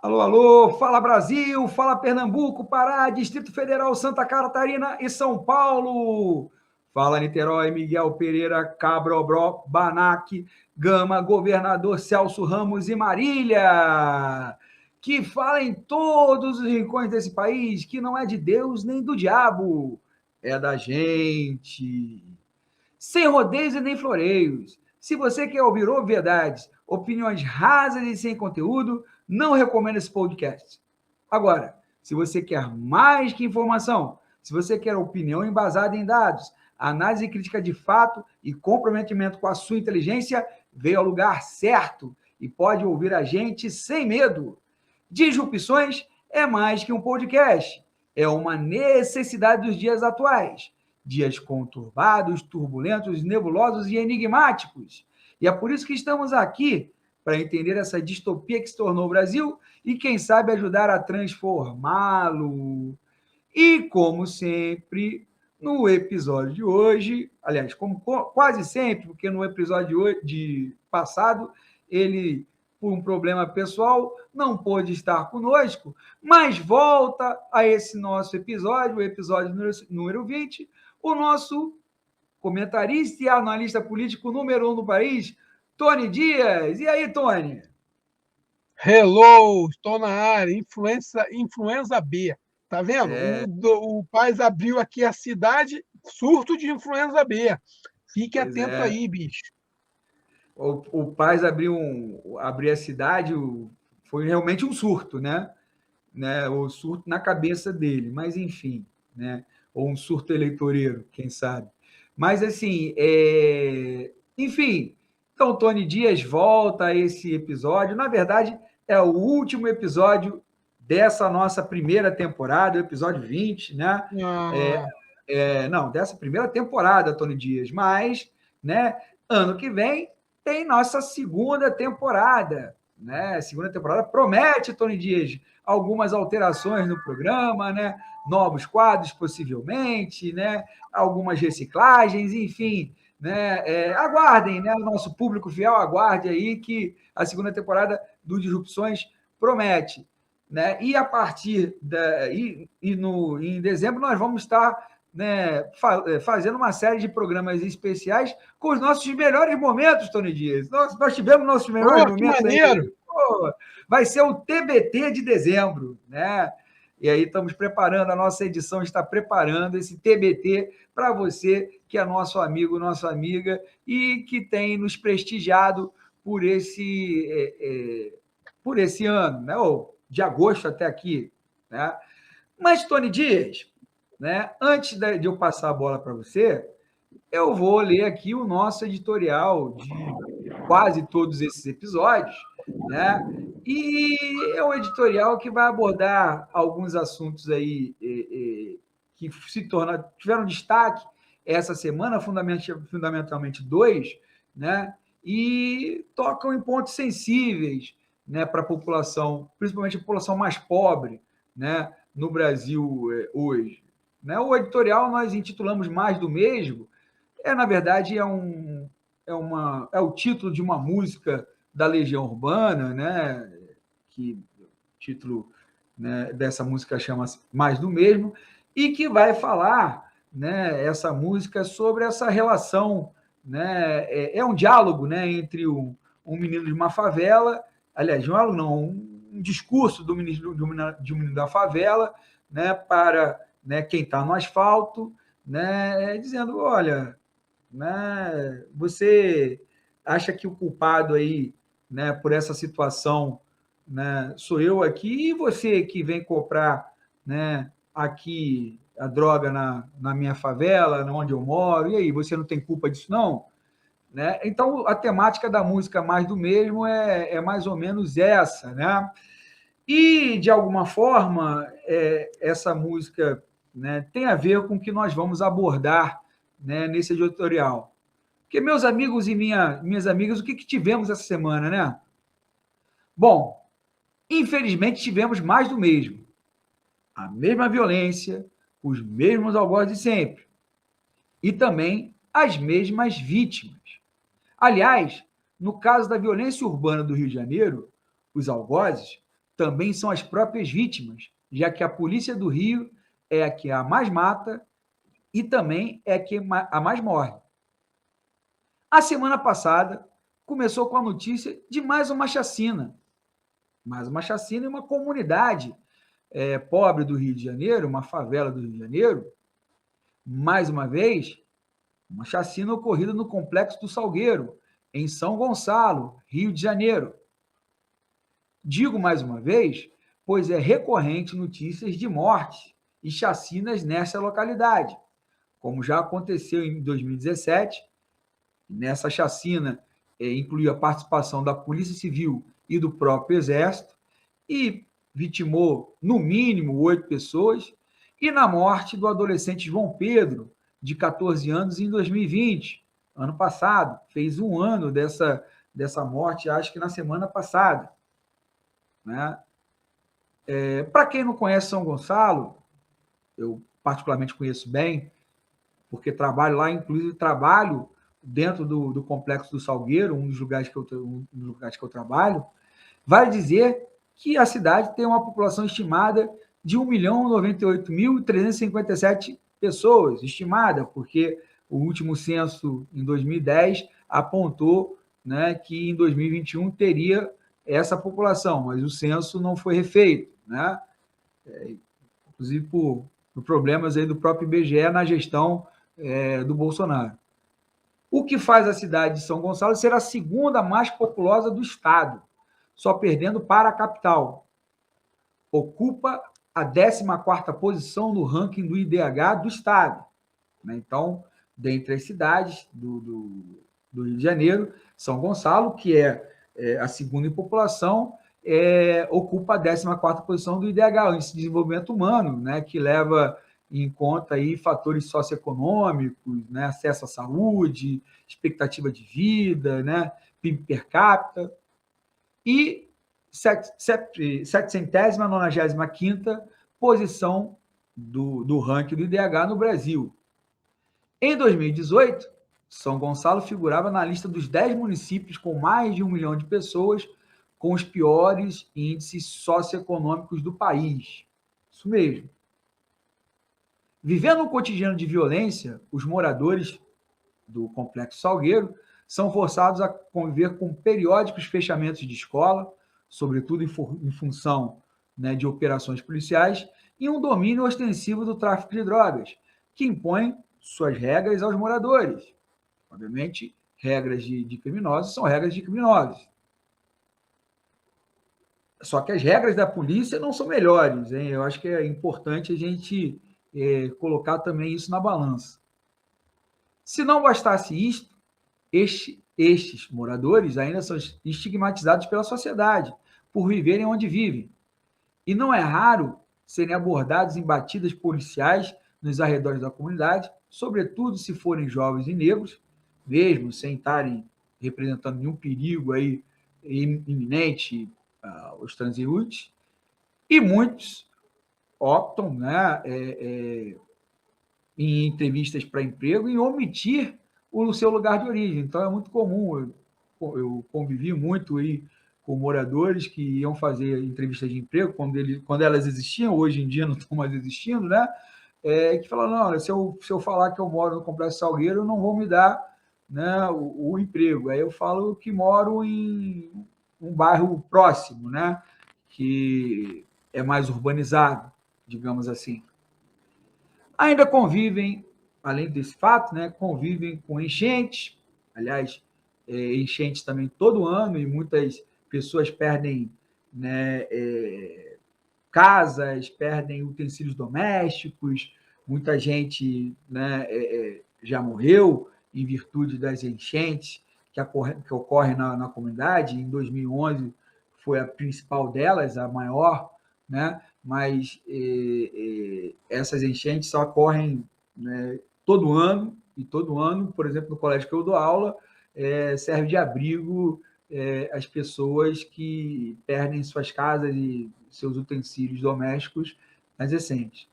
Alô, alô, fala Brasil, fala Pernambuco, Pará, Distrito Federal, Santa Catarina e São Paulo. Fala Niterói, Miguel Pereira, Cabrobró, Banac, Gama, Governador Celso Ramos e Marília. Que fala em todos os rincões desse país que não é de Deus nem do diabo, é da gente. Sem rodeios e nem floreios. Se você quer ouvir obviedades, opiniões rasas e sem conteúdo, não recomendo esse podcast. Agora, se você quer mais que informação, se você quer opinião embasada em dados, análise crítica de fato e comprometimento com a sua inteligência, veio ao lugar certo e pode ouvir a gente sem medo. Disrupções é mais que um podcast, é uma necessidade dos dias atuais. Dias conturbados, turbulentos, nebulosos e enigmáticos. E é por isso que estamos aqui, para entender essa distopia que se tornou o Brasil e, quem sabe, ajudar a transformá-lo. E, como sempre, no episódio de hoje, aliás, como quase sempre, porque no episódio de passado, ele, por um problema pessoal, não pôde estar conosco, mas volta a esse nosso episódio, o episódio número 20, o nosso comentarista e analista político número 1 do país, Tony Dias. E aí, Tony? Hello, estou na área, influenza B. Tá vendo? O Paz abriu aqui a cidade, surto de influenza B. Fique Pois atento é. aí, bicho. O Paz abriu a cidade, foi realmente um surto, né? O surto na cabeça dele, mas enfim, né? Ou um surto eleitoreiro, quem sabe. Mas assim, enfim, então o Tony Dias volta a esse episódio. Na verdade, é o último episódio dessa nossa primeira temporada, o episódio 20, né? Ah, Não, dessa primeira temporada, Tony Dias, mas, né, ano que vem tem nossa segunda temporada, né? Segunda temporada promete, Tony Dias, algumas alterações no programa, né? Novos quadros, possivelmente, né? Algumas reciclagens, enfim, né? Aguardem, né? O nosso público fiel aguarde aí que a segunda temporada do Disrupções promete, né? E a partir em dezembro nós vamos estar, né, fazendo uma série de programas especiais com os nossos melhores momentos, Tony Dias. Nós tivemos nossos melhores que momentos aí. maneiro! Pô, vai ser o TBT de dezembro, né? E aí estamos preparando, a nossa edição está preparando esse TBT para você que é nosso amigo, nossa amiga e que tem nos prestigiado por esse ano, né? Ou de agosto até aqui, né? Mas, Tony Dias, né? Antes de eu passar a bola para você, eu vou ler aqui o nosso editorial de quase todos esses episódios, né? E é um editorial que vai abordar alguns assuntos aí que tiveram destaque essa semana, fundamentalmente dois, né? E tocam em pontos sensíveis, né, para a população, principalmente a população mais pobre, né, no Brasil hoje. Né? O editorial nós intitulamos Mais do Mesmo, na verdade, é o título de uma música da Legião Urbana, né? Que o título, né, dessa música chama-se Mais do Mesmo, e que vai falar, né, essa música sobre essa relação, né? Um diálogo, né, entre um menino de uma favela, aliás, um discurso de um menino da favela, né, para, né, quem está no asfalto, né, dizendo, olha, né, você acha que o culpado aí, né, por essa situação, né, sou eu aqui e você que vem comprar, né, aqui a droga na minha favela, onde eu moro, e aí, você não tem culpa disso, não? Né? Então, a temática da música Mais do Mesmo é mais ou menos essa, né? E, de alguma forma, essa música, né, tem a ver com o que nós vamos abordar, né, nesse editorial. Porque, meus amigos e minhas amigas, o que tivemos essa semana, né? Bom, infelizmente tivemos mais do mesmo. A mesma violência, os mesmos algozes de sempre. E também as mesmas vítimas. Aliás, no caso da violência urbana do Rio de Janeiro, os algozes também são as próprias vítimas, já que a polícia do Rio é a que a mais mata e também é a que a mais morre. A semana passada começou com a notícia de mais uma chacina. Mais uma chacina em uma comunidade pobre do Rio de Janeiro, uma favela do Rio de Janeiro. Mais uma vez, uma chacina ocorrida no Complexo do Salgueiro, em São Gonçalo, Rio de Janeiro. Digo mais uma vez, pois é recorrente notícias de mortes e chacinas nessa localidade, como já aconteceu em 2017. Nessa chacina incluiu a participação da Polícia Civil e do próprio Exército e vitimou, no mínimo, 8 pessoas, e na morte do adolescente João Pedro, de 14 anos, em 2020, ano passado. Fez um ano dessa morte, acho que na semana passada. Né? Para quem não conhece São Gonçalo, eu particularmente conheço bem, porque trabalho lá, inclusive trabalho dentro do Complexo do Salgueiro, um dos lugares que eu trabalho, vale dizer que a cidade tem uma população estimada de 1.098.357 pessoas, estimada, porque o último censo, em 2010, apontou, né, que em 2021 teria essa população, mas o censo não foi refeito, né? Inclusive por problemas aí do próprio IBGE na gestão do Bolsonaro. O que faz a cidade de São Gonçalo ser a segunda mais populosa do estado, só perdendo para a capital. Ocupa a 14ª posição no ranking do IDH do estado. Então, dentre as cidades do Rio de Janeiro, São Gonçalo, que é a segunda em população, ocupa a 14ª posição do IDH, o Índice de Desenvolvimento Humano, né, que leva em conta aí fatores socioeconômicos, né, acesso à saúde, expectativa de vida, né, PIB per capita, e 795ª posição do ranking do IDH no Brasil. Em 2018, São Gonçalo figurava na lista dos 10 municípios com mais de 1 milhão de pessoas com os piores índices socioeconômicos do país. Isso mesmo. Vivendo um cotidiano de violência, os moradores do Complexo Salgueiro são forçados a conviver com periódicos fechamentos de escola, sobretudo em função, né, de operações policiais, e um domínio ostensivo do tráfico de drogas, que impõe suas regras aos moradores. Obviamente, regras de criminosos são regras de criminosos. Só que as regras da polícia não são melhores, hein? Eu acho que é importante a gente colocar também isso na balança. Se não bastasse isto, estes moradores ainda são estigmatizados pela sociedade por viverem onde vivem. E não é raro serem abordados em batidas policiais nos arredores da comunidade, sobretudo se forem jovens e negros, mesmo sem estarem representando nenhum perigo aí iminente aos transeuntes, e muitos optam, né, em entrevistas para emprego em omitir o seu lugar de origem. Então, é muito comum, eu convivi muito aí com moradores que iam fazer entrevistas de emprego quando elas existiam, hoje em dia não estão mais existindo, né? Que falaram, não, se eu falar que eu moro no Complexo Salgueiro, não vão me dar, né, o emprego. Aí eu falo que moro em um bairro próximo, né, que é mais urbanizado, digamos assim. Ainda convivem, além desse fato, né, convivem com enchentes, aliás, enchentes também todo ano, e muitas pessoas perdem, né, casas, perdem utensílios domésticos, muita gente, né, já morreu em virtude das enchentes que ocorrem na comunidade. Em 2011 foi a principal delas, a maior, né, mas essas enchentes só ocorrem, né, todo ano, e todo ano, por exemplo, no colégio que eu dou aula, serve de abrigo as pessoas que perdem suas casas e seus utensílios domésticos nas enchentes.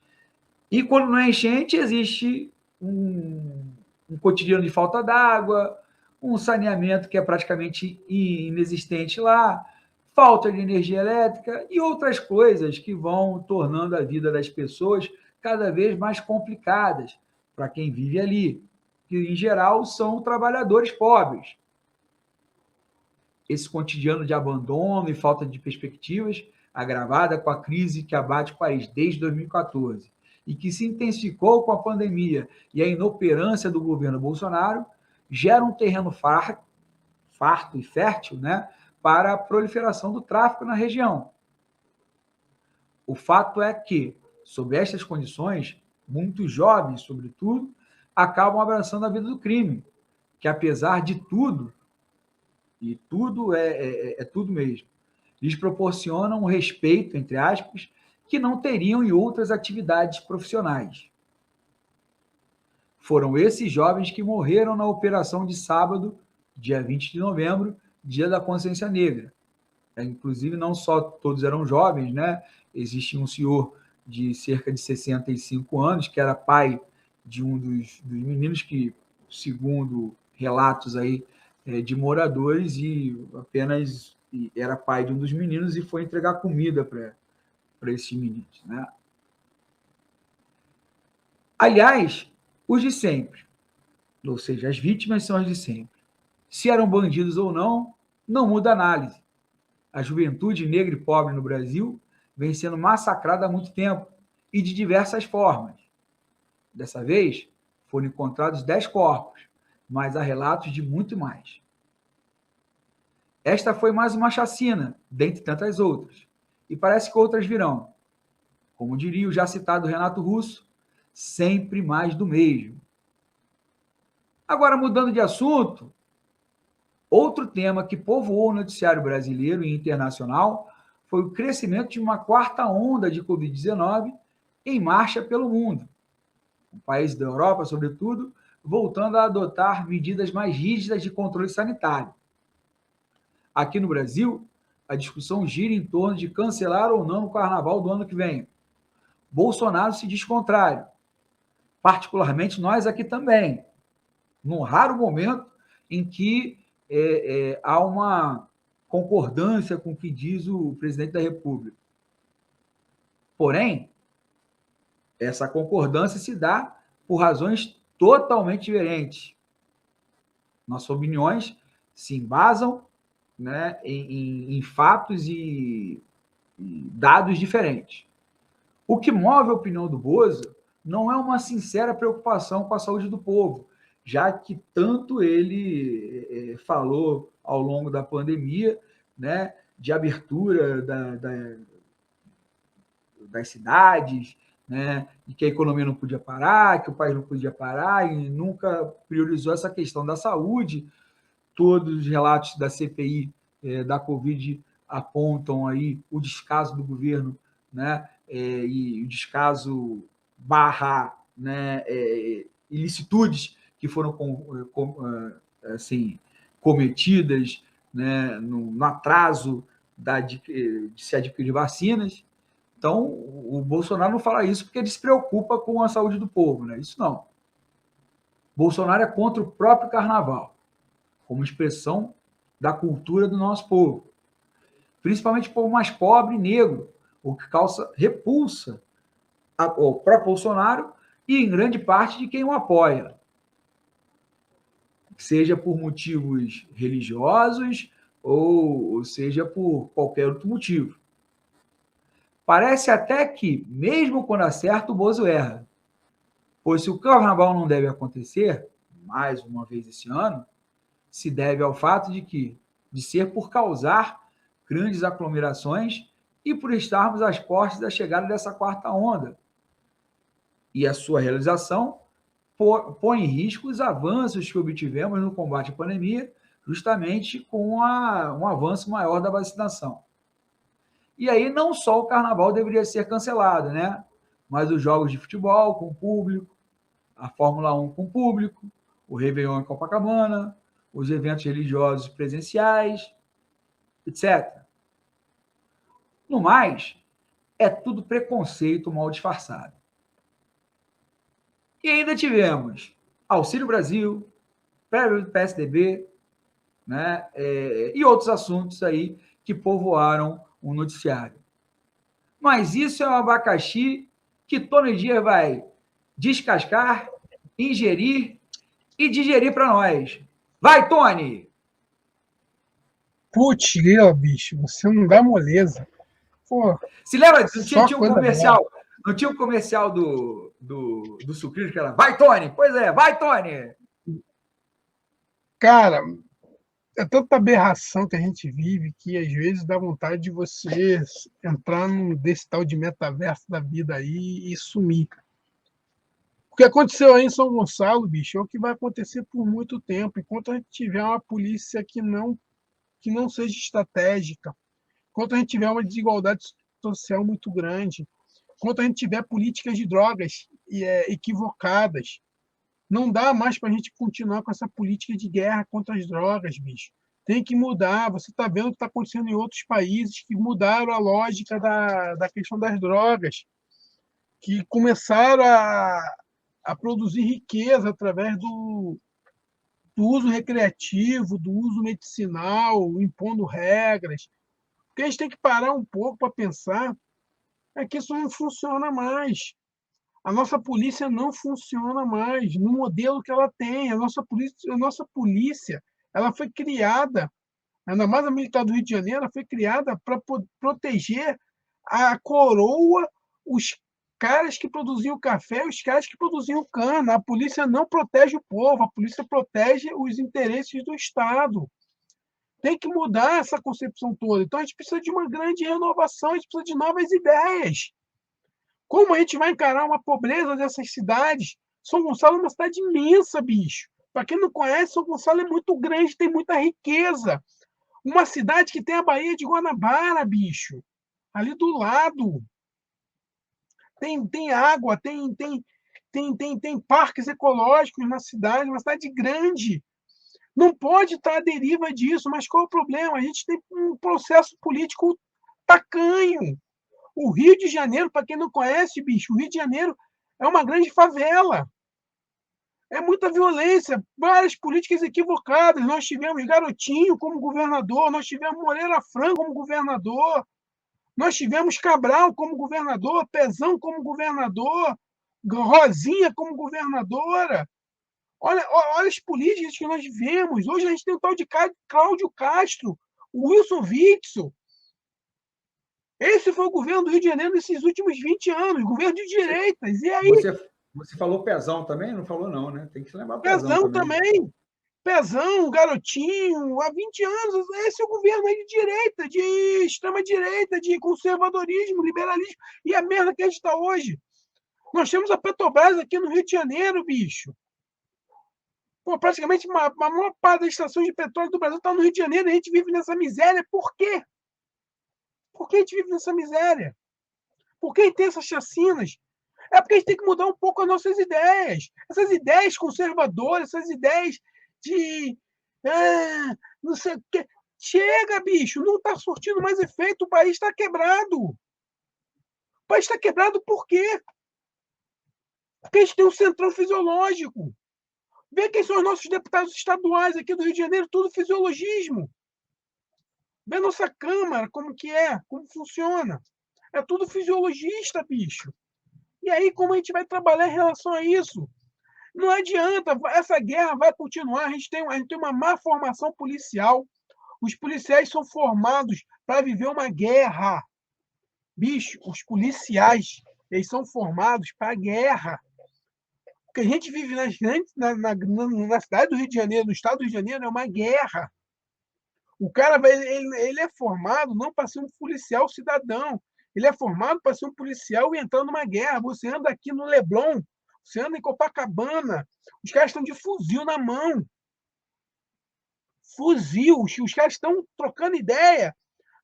E quando não é enchente, existe um cotidiano de falta d'água, um saneamento que é praticamente inexistente lá, falta de energia elétrica e outras coisas que vão tornando a vida das pessoas cada vez mais complicadas para quem vive ali, que em geral são trabalhadores pobres. Esse cotidiano de abandono e falta de perspectivas, agravada com a crise que abate o país desde 2014 e que se intensificou com a pandemia e a inoperância do governo Bolsonaro, gera um terreno farto e fértil, né, para a proliferação do tráfico na região. O fato é que, sob estas condições, muitos jovens, sobretudo, acabam abraçando a vida do crime, que apesar de tudo, e tudo é tudo mesmo, lhes proporcionam um respeito, entre aspas, que não teriam em outras atividades profissionais. Foram esses jovens que morreram na operação de sábado, dia 20 de novembro, Dia da Consciência Negra. Inclusive, não só todos eram jovens, né? Existia um senhor de cerca de 65 anos, que era pai de um dos meninos que, segundo relatos aí de moradores, e apenas era pai de um dos meninos e foi entregar comida para esses meninos, né? Aliás, os de sempre, ou seja, as vítimas são as de sempre. Se eram bandidos ou não, não muda a análise. A juventude negra e pobre no Brasil vem sendo massacrada há muito tempo e de diversas formas. Dessa vez, foram encontrados 10 corpos, mas há relatos de muito mais. Esta foi mais uma chacina, dentre tantas outras, e parece que outras virão. Como diria o já citado Renato Russo, sempre mais do mesmo. Agora, mudando de assunto, outro tema que povoou o noticiário brasileiro e internacional foi o crescimento de uma quarta onda de Covid-19 em marcha pelo mundo. Países da Europa, sobretudo, voltando a adotar medidas mais rígidas de controle sanitário. Aqui no Brasil, a discussão gira em torno de cancelar ou não o carnaval do ano que vem. Bolsonaro se diz contrário. Particularmente nós aqui também. Num raro momento em que há uma concordância com o que diz o presidente da República. Porém, essa concordância se dá por razões totalmente diferentes. Nossas opiniões se embasam, né, em fatos e dados diferentes. O que move a opinião do Bozo não é uma sincera preocupação com a saúde do povo, já que tanto ele falou ao longo da pandemia, né, de abertura das cidades, né, de que a economia não podia parar, que o país não podia parar, e nunca priorizou essa questão da saúde. Todos os relatos da CPI da Covid apontam aí o descaso do governo, né, e o descaso barra, né, ilicitudes que foram assim, cometidas, né, no atraso de se adquirir vacinas. Então, o Bolsonaro não fala isso porque ele se preocupa com a saúde do povo, né? Isso não. Bolsonaro é contra o próprio carnaval, como expressão da cultura do nosso povo, principalmente o povo mais pobre e negro, o que causa repulsa ao próprio Bolsonaro e, em grande parte, de quem o apoia, seja por motivos religiosos ou seja por qualquer outro motivo. Parece até que, mesmo quando acerta, o Bozo erra, pois se o carnaval não deve acontecer, mais uma vez esse ano, se deve ao fato de ser por causar grandes aglomerações e por estarmos às portas da chegada dessa quarta onda. E a sua realização põe em risco os avanços que obtivemos no combate à pandemia, justamente com um avanço maior da vacinação. E aí não só o carnaval deveria ser cancelado, né? Mas os jogos de futebol com público, a Fórmula 1 com público, o Réveillon em Copacabana, os eventos religiosos presenciais, etc. No mais, é tudo preconceito mal disfarçado. E ainda tivemos Auxílio Brasil, prévio do PSDB, né, e outros assuntos aí que povoaram o noticiário. Mas isso é um abacaxi que Tony Dias vai descascar, ingerir e digerir para nós. Vai, Tony! Putz, bicho, você não dá moleza. Pô, se lembra? só Tinha um coisa boa. comercial. Não tinha um comercial do Sucrilhos que era vai, Tony! Pois é, vai, Tony! Cara, é tanta aberração que a gente vive que às vezes dá vontade de você entrar num desse tal de metaverso da vida aí e sumir. O que aconteceu aí em São Gonçalo, bicho, é o que vai acontecer por muito tempo. Enquanto a gente tiver uma polícia que não seja estratégica, enquanto a gente tiver uma desigualdade social muito grande, enquanto a gente tiver políticas de drogas equivocadas, não dá mais para a gente continuar com essa política de guerra contra as drogas, bicho. Tem que mudar. Você está vendo o que está acontecendo em outros países que mudaram a lógica da questão das drogas, que começaram a produzir riqueza através do uso recreativo, do uso medicinal, impondo regras. O que a gente tem que parar um pouco para pensar é que isso não funciona mais. A nossa polícia não funciona mais no modelo que ela tem. A nossa polícia ela foi criada, ainda mais a militar do Rio de Janeiro, ela foi criada para proteger a coroa, os caras que produziam café, os caras que produziam cana. A polícia não protege o povo, a polícia protege os interesses do Estado. Tem que mudar essa concepção toda. Então a gente precisa de uma grande renovação, a gente precisa de novas ideias. Como a gente vai encarar uma pobreza dessas cidades? São Gonçalo é uma cidade imensa, bicho. Para quem não conhece, São Gonçalo é muito grande, tem muita riqueza. Uma cidade que tem a Baía de Guanabara, bicho. Ali do lado. Tem água, tem parques ecológicos na cidade, uma cidade grande. Não pode estar à deriva disso, mas qual é o problema? A gente tem um processo político tacanho. O Rio de Janeiro, para quem não conhece, bicho, o Rio de Janeiro é uma grande favela. É muita violência, várias políticas equivocadas. Nós tivemos Garotinho como governador, nós tivemos Moreira Franco como governador, nós tivemos Cabral como governador, Pezão como governador, Rosinha como governadora. Olha as políticas que nós vivemos. Hoje a gente tem o tal de Cláudio Castro, o Wilson Witzel. Esse foi o governo do Rio de Janeiro nesses últimos 20 anos, governo de direitas. E aí? Você falou Pezão também? Não falou não, né? Tem que lembrar Pezão também. Pezão, Garotinho, há 20 anos. Esse é o governo aí de direita, de extrema-direita, de conservadorismo, liberalismo. E a merda que a gente está hoje. Nós temos a Petrobras aqui no Rio de Janeiro, bicho. Pô, praticamente a maior parte das estações de petróleo do Brasil está no Rio de Janeiro e a gente vive nessa miséria. Por quê? Por que a gente vive nessa miséria? Por que tem essas chacinas? É porque a gente tem que mudar um pouco as nossas ideias. Essas ideias conservadoras, essas ideias de. Não sei o quê. Chega, bicho, não está surtindo mais efeito, o país está quebrado. O país está quebrado por quê? Porque a gente tem um centrão fisiológico. Vê quem são os nossos deputados estaduais aqui do Rio de Janeiro, tudo fisiologismo. Vê nossa Câmara, como que é, como funciona. É tudo fisiologista, bicho. E aí, como a gente vai trabalhar em relação a isso? Não adianta, essa guerra vai continuar. A gente tem uma má formação policial. Os policiais são formados para viver uma guerra. Bicho, os policiais, eles são formados para a guerra. O que a gente vive na cidade do Rio de Janeiro, no estado do Rio de Janeiro, é uma guerra. O cara ele é formado não para ser um policial cidadão. Ele é formado para ser um policial e entrar numa guerra. Você anda aqui no Leblon, você anda em Copacabana, os caras estão de fuzil na mão. Fuzil, os caras estão trocando ideia,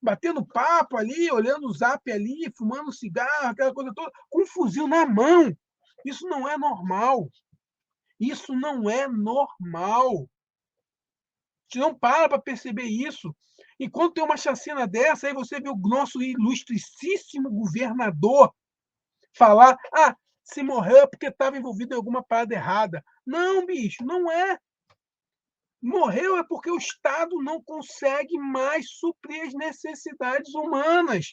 batendo papo ali, olhando o zap ali, fumando cigarro, aquela coisa toda, com um fuzil na mão. Isso não é normal. Isso não é normal. A gente não para perceber isso. Enquanto tem uma chacina dessa, aí você vê o nosso ilustricíssimo governador falar: se morreu é porque estava envolvido em alguma parada errada. Não, bicho, não é. Morreu é porque o Estado não consegue mais suprir as necessidades humanas.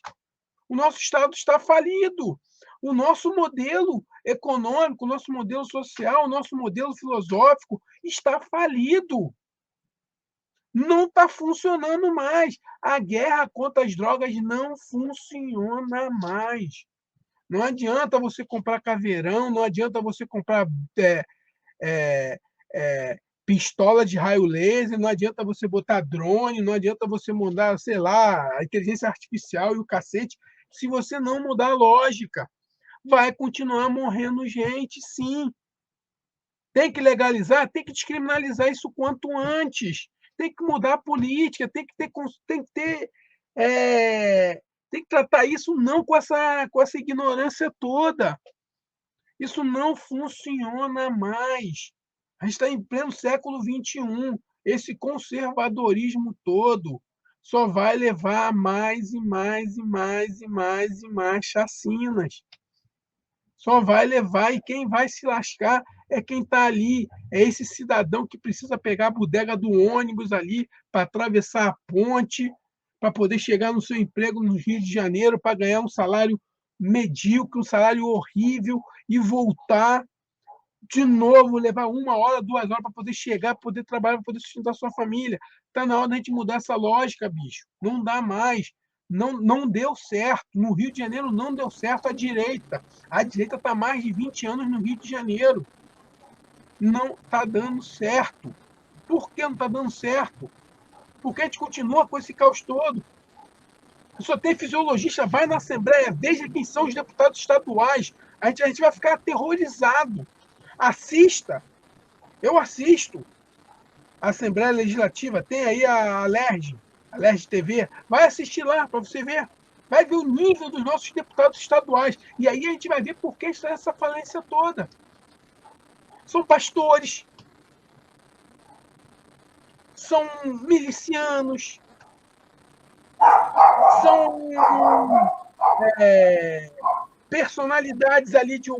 O nosso Estado está falido. O nosso modelo econômico, o nosso modelo social, o nosso modelo filosófico está falido. Não está funcionando mais. A guerra contra as drogas não funciona mais. Não adianta você comprar caveirão, não adianta você comprar é, é, pistola de raio laser, não adianta você botar drone, não adianta você mandar, sei lá, a inteligência artificial e o cacete, se você não mudar a lógica. Vai continuar morrendo gente, sim. Tem que legalizar, tem que descriminalizar isso quanto antes. Tem que mudar a política, é, tem que tratar isso não com essa ignorância toda. Isso não funciona mais. A gente está em pleno século XXI. Esse conservadorismo todo só vai levar a mais e mais e mais e mais e mais chacinas. Só vai levar, e quem vai se lascar é quem está ali, é esse cidadão que precisa pegar a bodega do ônibus ali para atravessar a ponte, para poder chegar no seu emprego no Rio de Janeiro, para ganhar um salário medíocre, um salário horrível, e voltar de novo, levar 1 hora, 2 horas para poder chegar, para poder trabalhar, para poder sustentar sua família. Está na hora da gente mudar essa lógica, bicho. Não dá mais. Não, não deu certo. No Rio de Janeiro não deu certo a direita. A direita está há mais de 20 anos no Rio de Janeiro. Não está dando certo. Por que não está dando certo? Porque a gente continua com esse caos todo. Só tem fisiologista, vai na Assembleia, veja quem são os deputados estaduais. A gente vai ficar aterrorizado. Assista. Eu assisto a Assembleia Legislativa, tem aí a LERJ TV. Vai assistir lá para você ver. Vai ver o nível dos nossos deputados estaduais. E aí a gente vai ver por que está essa falência toda. São pastores, são milicianos, são personalidades ali de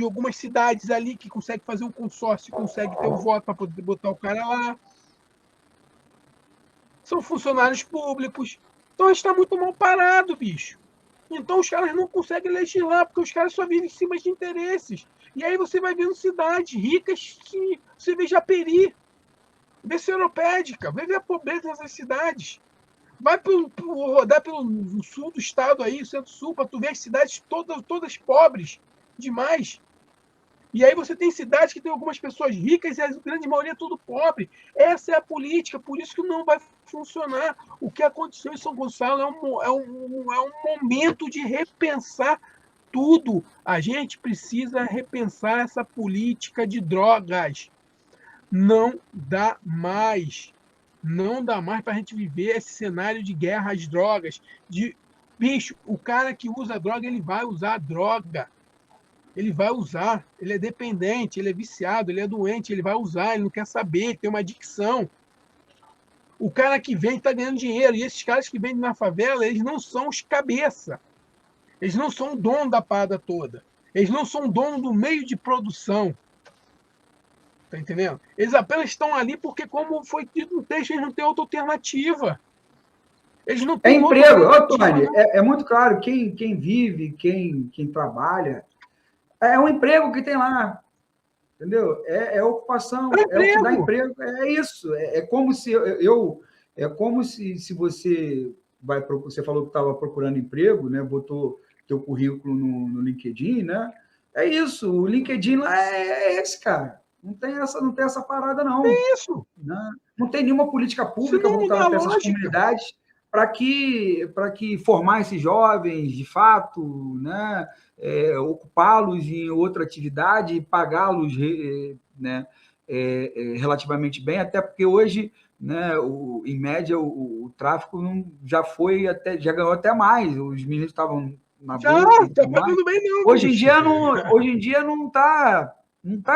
algumas cidades ali que conseguem fazer um consórcio, conseguem ter o voto para poder botar o cara lá. São funcionários públicos. Então a gente está muito mal parado, bicho. Então os caras não conseguem legislar, porque os caras só vivem em cima de interesses. E aí você vai vendo cidades ricas que você vê Japeri, vê Seropédica, vai ver a pobreza dessas cidades. Vai rodar pelo sul do estado aí, centro-sul, para tu ver as cidades todas pobres demais. E aí você tem cidades que tem algumas pessoas ricas e a grande maioria é tudo pobre. Essa é a política, por isso que não vai funcionar. O que aconteceu em São Gonçalo é um momento de repensar tudo. A gente precisa repensar essa política de drogas. Não dá mais. Não dá mais para a gente viver esse cenário de guerra às drogas. Bicho, o cara que usa droga, ele vai usar droga. Ele vai usar, ele é dependente, ele é viciado, ele é doente, ele vai usar, ele não quer saber, tem uma adicção. O cara que vem está ganhando dinheiro, e esses caras que vendem na favela, eles não são os cabeça. Eles não são o dono da parada toda. Eles não são o dono do meio de produção. Tá entendendo? Eles apenas estão ali porque, como foi dito no texto, eles não têm outra alternativa. Eles não têm emprego. Ô, Tony, é muito claro, quem vive, quem trabalha, é um emprego que tem lá, entendeu? É ocupação, é o que dá emprego, é isso. É como se é como se você você falou que estava procurando emprego, né? Botou teu currículo no LinkedIn, né? É isso. O LinkedIn lá é esse, cara. Não tem essa parada, não. É isso. Né? Não tem nenhuma política pública voltada para essas comunidades para que formar esses jovens, de fato, né? Ocupá-los em outra atividade, pagá-los, né? Relativamente bem, até porque hoje, né, em média, o tráfico já ganhou até mais. Os meninos estavam na boca. Tá pagando bem, não. Hoje em dia não tá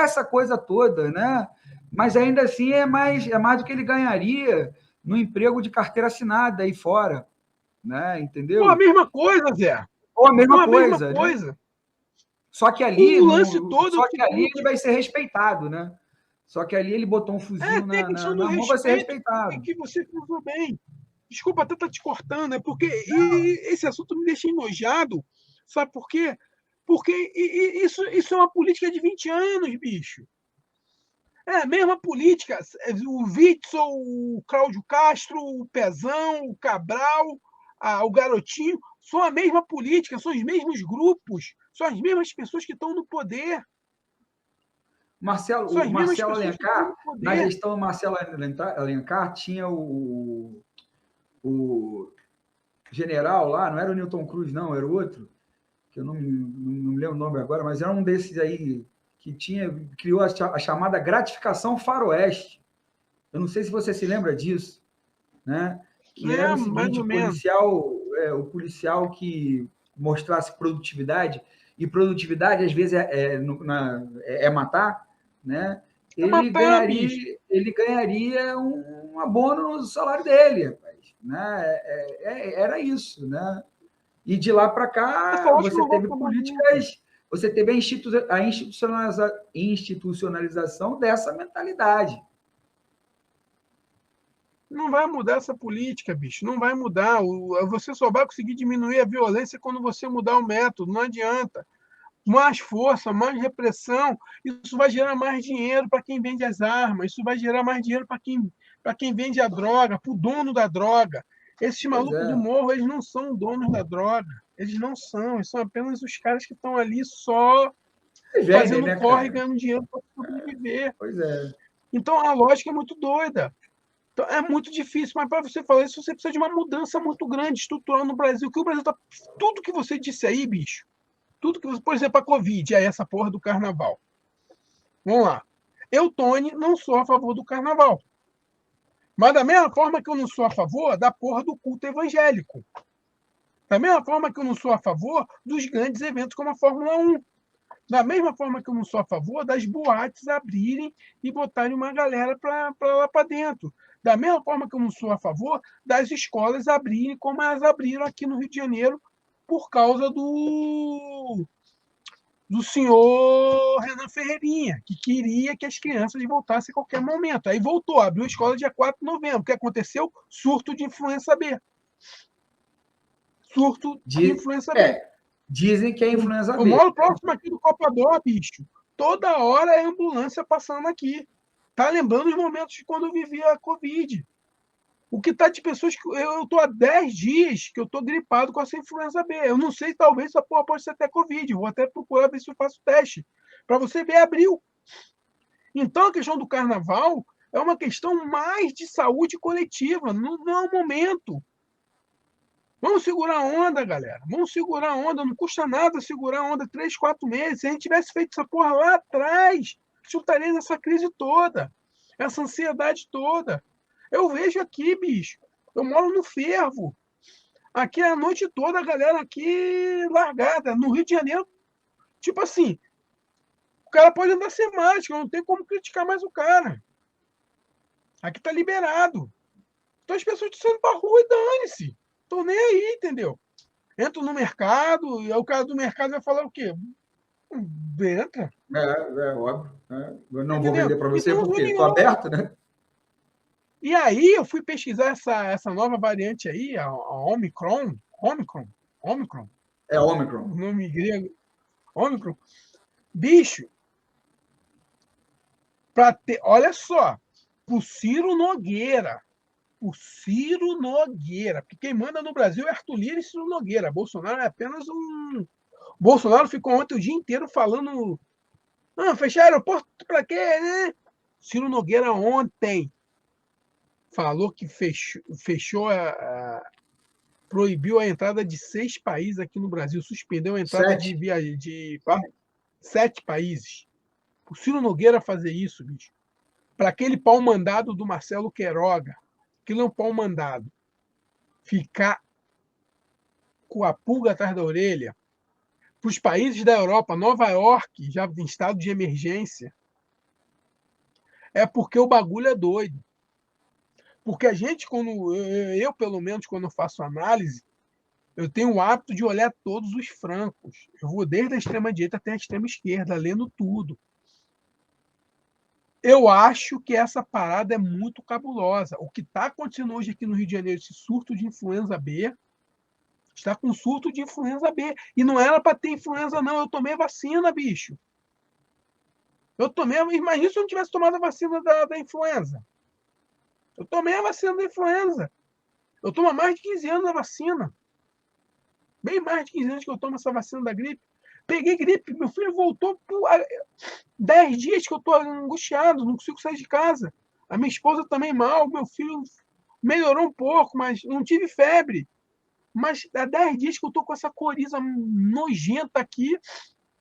essa coisa toda, né? Mas ainda assim é mais do que ele ganharia no emprego de carteira assinada aí fora, né? Entendeu? Ou a mesma coisa, Zé. Ou a mesma coisa. Né? Só que ali, o lance todo ali ele vai ser respeitado, né? Só que ali ele botou um fuzil Tem a questão do na mão para ser respeito respeitado. que você falou bem. Desculpa até estar te cortando, é porque esse assunto me deixa enojado. Sabe por quê? Porque isso é uma política de 20 anos, bicho. É a mesma política. O Witzel, o Cláudio Castro, o Pezão, o Cabral, o Garotinho, são a mesma política, são os mesmos grupos, são as mesmas pessoas que estão no poder. São O as mesmas Marcelo pessoas que estão Alencar, no na poder. gestão do Marcelo Alencar, tinha o general lá, não era o Newton Cruz, não, era o outro, que eu não me lembro o nome agora, mas era um desses aí que criou a chamada gratificação faroeste. Eu não sei se você se lembra disso, né? Que era o Mais seguinte, ou menos. o policial que mostrasse produtividade, e produtividade às vezes é matar, né? É matar, bicho. Ele ganharia um abono no salário dele, rapaz, né? Era isso, né? E de lá para Essa cá lógica você não vai teve acabar nunca. políticas, você teve a institucionalização dessa mentalidade. Não vai mudar essa política, bicho. Não vai mudar. Você só vai conseguir diminuir a violência quando você mudar o método. Não adianta. Mais força, mais repressão, isso vai gerar mais dinheiro para quem vende as armas, isso vai gerar mais dinheiro para quem vende a droga, para o dono da droga. Esses Pois malucos do é. morro, eles não são donos da droga. Eles não são, eles são apenas os caras que estão ali só E vendem, fazendo né, corre e cara? ganhando dinheiro para sobreviver. Pois é. Então a lógica é muito doida. Então, é muito difícil, mas para você falar isso, você precisa de uma mudança muito grande, estrutural no Brasil. Que o Brasil está. Tudo que você disse aí, bicho, tudo que você. Por exemplo, a Covid, aí essa porra do carnaval. Vamos lá. Eu, Tony, não sou a favor do carnaval. Mas da mesma forma que eu não sou a favor da porra do culto evangélico. Da mesma forma que eu não sou a favor dos grandes eventos como a Fórmula 1. Da mesma forma que eu não sou a favor das boates abrirem e botarem uma galera para lá para dentro. Da mesma forma que eu não sou a favor das escolas abrirem como elas abriram aqui no Rio de Janeiro por causa do senhor Renan Ferreirinha, que queria que as crianças voltassem a qualquer momento. Aí voltou, abriu a escola dia 4 de novembro. O que aconteceu? Surto de influenza B. Surto de influenza B. Dizem que é influenza Eu B. moro próximo aqui do Copador, bicho. Toda hora é ambulância passando aqui. Tá lembrando os momentos de quando eu vivia a Covid. O que tá de pessoas que eu tô há 10 dias que eu tô gripado com essa influenza B. Eu não sei, talvez essa porra pode ser até Covid. Vou até procurar ver se eu faço teste. Para você ver, abril. Então a questão do carnaval é uma questão mais de saúde coletiva. Não é o momento. Vamos segurar a onda, galera. Vamos segurar a onda. Não custa nada segurar a onda 3, 4 meses. Se a gente tivesse feito essa porra lá atrás, chutaria nessa crise toda. Essa ansiedade toda. Eu vejo aqui, bicho. Eu moro no Fervo. Aqui é a noite toda a galera aqui largada. No Rio de Janeiro, tipo assim, o cara pode andar sem máscara, não tem como criticar mais o cara. Aqui tá liberado. Então as pessoas estão saindo pra rua e dane-se. Tô nem aí, entendeu? Entro no mercado, e aí o cara do mercado vai falar o quê? Entra. É óbvio. Né? Eu não vou Entendeu? vender para você Então, porque estou aberto, né? e aí eu fui pesquisar essa nova variante aí, a Omicron. Omicron. Omicron. É Omicron. O nome grego. Omicron. Bicho, olha só, pro Ciro Nogueira. O Ciro Nogueira. Porque quem manda no Brasil é Arthur Lira e Ciro Nogueira. Bolsonaro é apenas um. Bolsonaro ficou ontem o dia inteiro falando. Fechar aeroporto para quê, né? Ciro Nogueira ontem falou que fechou proibiu a entrada de 6 países aqui no Brasil, suspendeu a entrada 7. de 7 países. O Ciro Nogueira fazer isso, bicho, para aquele pau mandado do Marcelo Queiroga, aquilo é um pau mandado, ficar com a pulga atrás da orelha, para os países da Europa, Nova York, já em estado de emergência, é porque o bagulho é doido. Porque a gente, quando eu pelo menos, quando faço análise, eu tenho o hábito de olhar todos os francos. Eu vou desde a extrema-direita até a extrema-esquerda, lendo tudo. Eu acho que essa parada é muito cabulosa. O que está acontecendo hoje aqui no Rio de Janeiro, esse surto de influenza B, está com surto de influenza B. E não era para ter influenza, não. Eu tomei vacina, bicho. Eu tomei. Imagina se eu não tivesse tomado a vacina da influenza. Eu tomei a vacina da influenza. Eu tomo há mais de 15 anos a vacina. Bem mais de 15 anos que eu tomo essa vacina da gripe. Peguei gripe, meu filho voltou por 10 dias que eu estou angustiado, não consigo sair de casa. A minha esposa também mal, meu filho melhorou um pouco, mas não tive febre. Mas há 10 dias que eu estou com essa coriza nojenta aqui.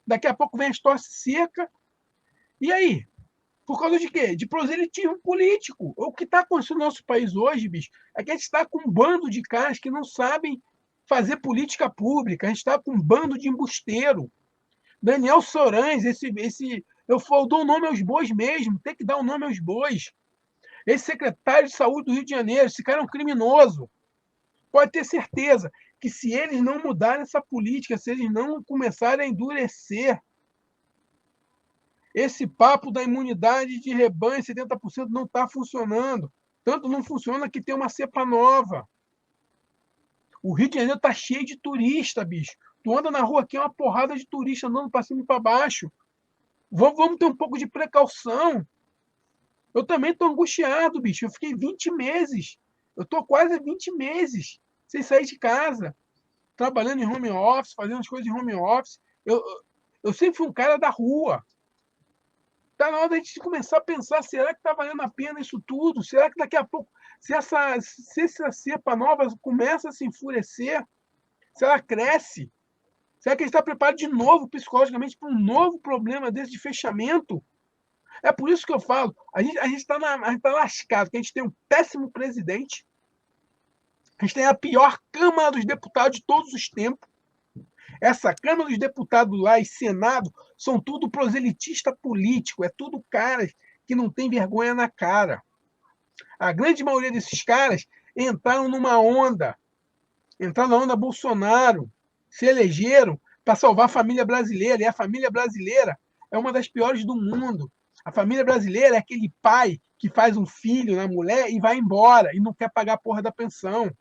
Daqui a pouco vem a tosse seca. E aí? Por causa de quê? De proselitismo político. O que está acontecendo no nosso país hoje, bicho, é que a gente está com um bando de caras que não sabem fazer política pública. A gente está com um bando de embusteiro. Daniel Sorães, eu dou o nome aos bois mesmo, tem que dar o nome aos bois. Esse secretário de saúde do Rio de Janeiro, esse cara é um criminoso. Pode ter certeza que se eles não mudarem essa política, se eles não começarem a endurecer, esse papo da imunidade de rebanho, 70% não está funcionando. Tanto não funciona que tem uma cepa nova. O Rio de Janeiro está cheio de turista, bicho. Tu anda na rua aqui, é uma porrada de turista andando para cima e para baixo. Vamos ter um pouco de precaução. Eu também estou angustiado, bicho. Eu fiquei 20 meses. Eu estou quase 20 meses sem sair de casa, trabalhando em home office, fazendo as coisas em home office. Eu sempre fui um cara da rua. Está na hora da gente começar a pensar, será que está valendo a pena isso tudo? Será que daqui a pouco, se essa cepa nova começa a se enfurecer, se ela cresce, será que a gente está preparado de novo psicologicamente para um novo problema desse de fechamento? É por isso que eu falo, a gente está tá lascado, porque a gente tem um péssimo presidente, a gente tem a pior Câmara dos Deputados de todos os tempos. Essa Câmara dos Deputados lá e Senado são tudo proselitista político, é tudo caras que não tem vergonha na cara. A grande maioria desses caras entraram na onda Bolsonaro, se elegeram para salvar a família brasileira, e a família brasileira é uma das piores do mundo. A família brasileira é aquele pai que faz um filho na mulher e vai embora e não quer pagar a porra da pensão.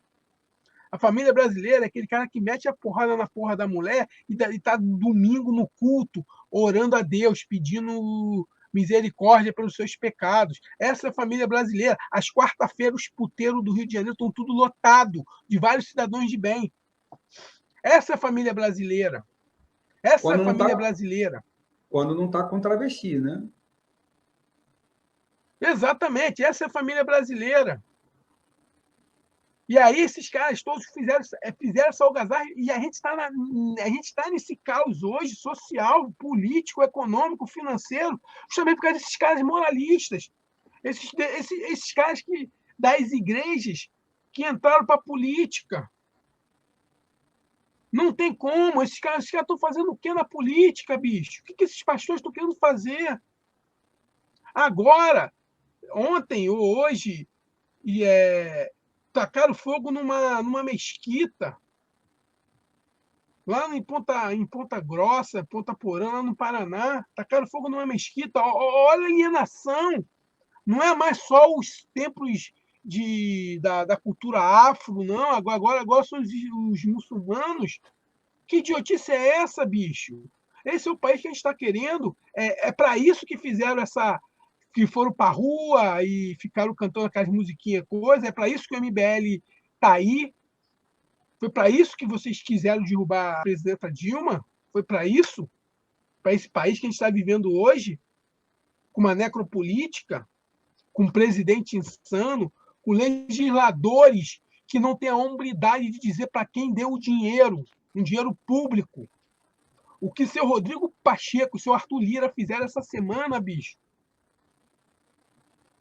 A família brasileira é aquele cara que mete a porrada na porra da mulher e está domingo no culto, orando a Deus, pedindo misericórdia pelos seus pecados. Essa é a família brasileira. Às quarta-feiras, os puteiros do Rio de Janeiro estão tudo lotado de vários cidadãos de bem. Essa é a família brasileira. Essa é a família brasileira. Quando não está com travesti, né? Exatamente, essa é a família brasileira. E aí esses caras todos fizeram essa algazarra e a gente está nesse caos hoje, social, político, econômico, financeiro, justamente por causa desses caras moralistas, esses caras das igrejas que entraram para a política. Não tem como, esses caras estão fazendo o que na política, bicho? O que esses pastores estão querendo fazer? Agora, ontem ou hoje, tacaram fogo numa mesquita, lá em Ponta Grossa, Ponta Porã, lá no Paraná. Tacaram fogo numa mesquita. Olha a alienação. Não é mais só os templos da cultura afro, não. Agora são os muçulmanos. Que idiotice é essa, bicho? Esse é o país que a gente está querendo. É para isso que fizeram que foram para a rua e ficaram cantando aquelas musiquinhas, coisa. É para isso que o MBL está aí. Foi para isso que vocês quiseram derrubar a presidenta Dilma? Foi para isso? Para esse país que a gente está vivendo hoje? Com uma necropolítica? Com um presidente insano? Com legisladores que não têm a hombridade de dizer para quem deu o dinheiro, um dinheiro público. O que seu Rodrigo Pacheco, seu Arthur Lira fizeram essa semana, bicho.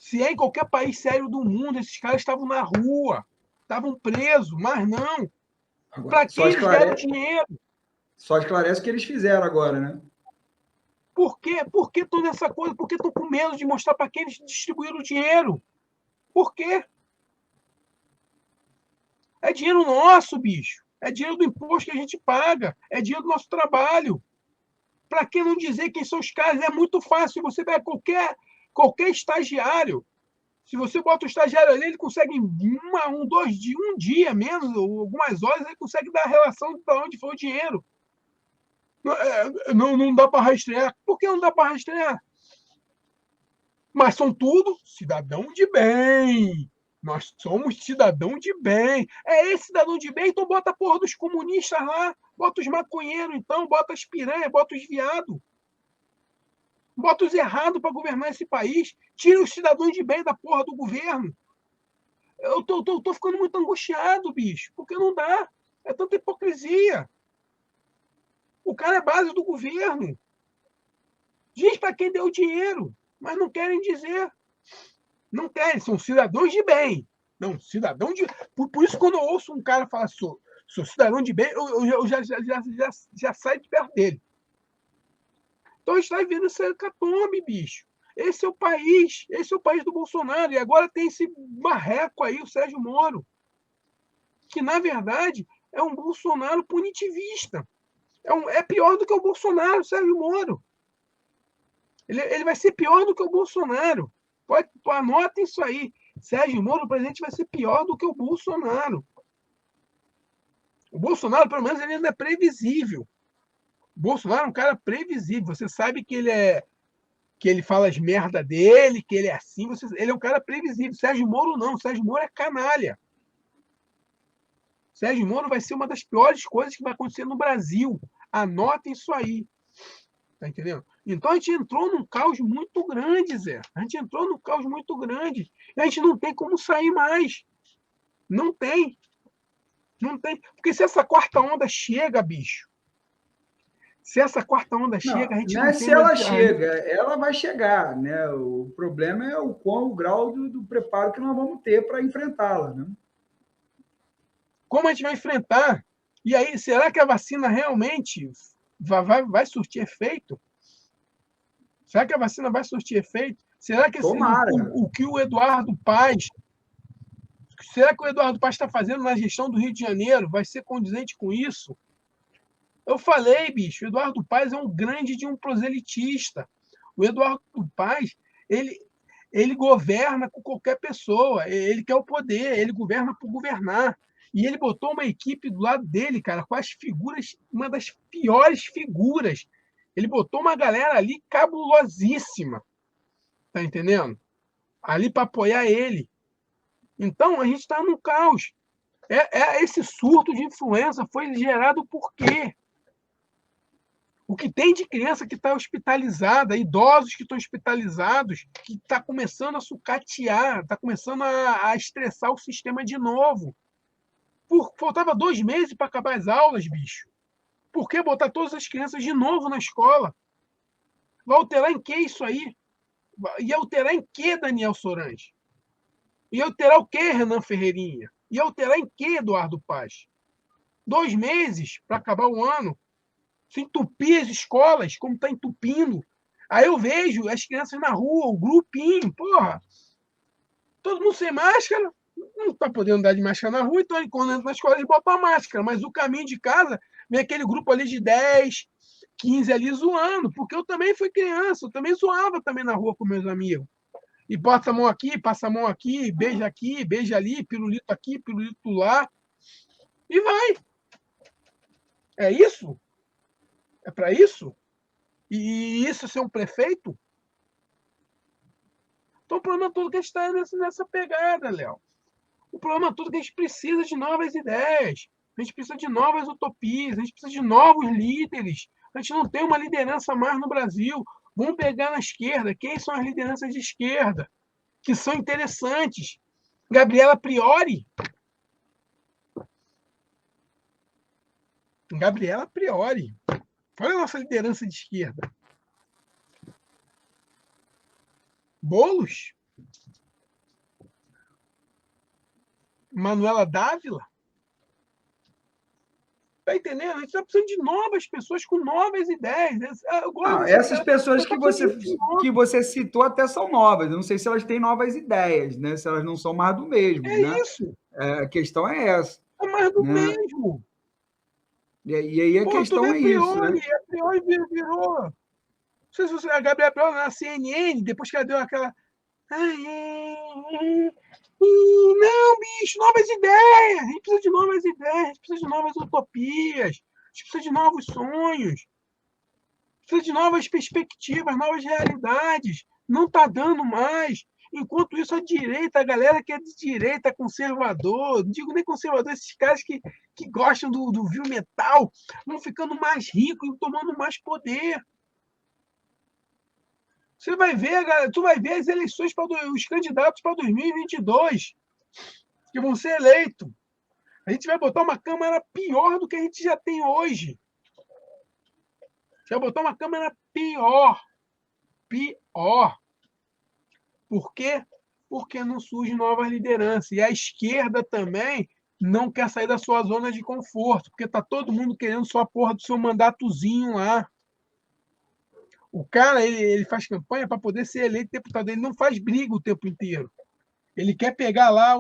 Se é em qualquer país sério do mundo, esses caras estavam na rua, estavam presos, mas não. Para que eles deram dinheiro? Só esclarece o que eles fizeram agora, né? Por quê? Por que toda essa coisa? Por que estão com medo de mostrar para quem eles distribuíram o dinheiro? Por quê? É dinheiro nosso, bicho. É dinheiro do imposto que a gente paga. É dinheiro do nosso trabalho. Para que não dizer quem são os caras? É muito fácil. Você pega Qualquer estagiário, se você bota o estagiário ali, ele consegue em um dia menos, ou algumas horas, ele consegue dar a relação para onde foi o dinheiro. Não dá para rastrear. Por que não dá para rastrear? Mas são tudo cidadão de bem. Nós somos cidadão de bem. É esse cidadão de bem, então bota a porra dos comunistas lá, bota os maconheiros, então, bota as piranhas, bota os viados. Bota os errados para governar esse país. Tira os cidadãos de bem da porra do governo. Eu tô ficando muito angustiado, bicho, porque não dá. É tanta hipocrisia. O cara é base do governo. Diz para quem deu o dinheiro, mas não querem dizer. Não querem, são cidadãos de bem. Não, cidadão de. Por isso, quando eu ouço um cara falar sou cidadão de bem, eu já saio de perto dele. Então a gente está vendo essa hecatombe, bicho. Esse é o país do Bolsonaro. E agora tem esse marreco aí, o Sérgio Moro, que, na verdade, é um Bolsonaro punitivista. É pior do que o Bolsonaro, o Sérgio Moro. Ele vai ser pior do que o Bolsonaro. Anotem isso aí. Sérgio Moro, o presidente, vai ser pior do que o Bolsonaro. O Bolsonaro, pelo menos, ele ainda é previsível. O Bolsonaro é um cara previsível. Você sabe que ele fala as merda dele, que ele é assim. Ele é um cara previsível. Sérgio Moro não. Sérgio Moro é canalha. Sérgio Moro vai ser uma das piores coisas que vai acontecer no Brasil. Anotem isso aí. Tá entendendo? Então a gente entrou num caos muito grande, Zé. A gente entrou num caos muito grande. E a gente não tem como sair mais. Não tem. Não tem. Porque se essa quarta onda chega, bicho. Se essa quarta onda chega, a gente não não é tem se mais. ela chega, ela vai chegar, né? O problema é o grau do preparo que nós vamos ter para enfrentá-la, né? Como a gente vai enfrentar? E aí, será que a vacina realmente vai surtir efeito? Será que a vacina vai surtir efeito? Será que Tomara. o que o Eduardo Paes. Será que o Eduardo Paes está fazendo na gestão do Rio de Janeiro vai ser condizente com isso? Eu falei, bicho, o Eduardo Paes é um grande de um proselitista. O Eduardo Paes, ele governa com qualquer pessoa, ele quer o poder, ele governa por governar. E ele botou uma equipe do lado dele, cara, com as figuras, uma das piores figuras. Ele botou uma galera ali cabulosíssima, tá entendendo? Ali para apoiar ele. Então, a gente está num caos. Esse surto de influenza foi gerado por quê? O que tem de criança que está hospitalizada, idosos que estão hospitalizados, que está começando a sucatear, está começando a estressar o sistema de novo. Faltava 2 meses para acabar as aulas, bicho. Por que botar todas as crianças de novo na escola? Vai alterar em que isso aí? Ia alterar em que, Daniel Sorange? Ia alterar o que, Renan Ferreirinha? Ia alterar em que, Eduardo Paes? 2 meses para acabar o ano. Se entupir as escolas, como está entupindo. Aí eu vejo as crianças na rua, o grupinho, porra. Todo mundo sem máscara, não está podendo andar de máscara na rua, então quando entra na escola eles botam a máscara. Mas o caminho de casa vem aquele grupo ali de 10, 15 ali zoando, porque eu também fui criança, eu também zoava também na rua com meus amigos. E bota a mão aqui, passa a mão aqui, beija ali, pirulito aqui, pirulito lá. E vai. É isso? É para isso? E isso ser um prefeito? Então o problema todo é que a gente está nessa pegada, Léo. O problema todo é que a gente precisa de novas ideias. A gente precisa de novas utopias. A gente precisa de novos líderes. A gente não tem uma liderança mais no Brasil. Vamos pegar na esquerda. Quem são as lideranças de esquerda? Que são interessantes. Gabriela Priori. Gabriela Priori. Olha a nossa liderança de esquerda. Boulos. Manuela Dávila. Tá entendendo? A gente está precisando de novas pessoas com novas ideias. Essas pessoas que você citou até são novas. Eu não sei se elas têm novas ideias, né? Se elas não são mais do mesmo, né? Isso. A questão é essa. É mais do né? mesmo. E aí a questão é isso, né? A Priori virou sei se você, a Gabriela Prioli na CNN, depois que ela deu aquela. Não, bicho, novas ideias! A gente precisa de novas ideias, a gente precisa de novas utopias, a gente precisa de novos sonhos, precisa de novas perspectivas, novas realidades. Não está dando mais. Enquanto isso, a direita, a galera que é de direita, conservador, não digo nem conservador, esses caras que gostam do viu metal, vão ficando mais ricos e tomando mais poder. Você vai ver, galera, tu vai ver as eleições para os candidatos para 2022 que vão ser eleitos. A gente vai botar uma Câmara pior do que a gente já tem hoje. Vai botar uma Câmara pior. Pior. Por quê? Porque não surge novas lideranças. E a esquerda também não quer sair da sua zona de conforto, porque está todo mundo querendo só a porra do seu mandatozinho lá. O cara, ele faz campanha para poder ser eleito deputado. Ele não faz briga o tempo inteiro. Ele quer pegar lá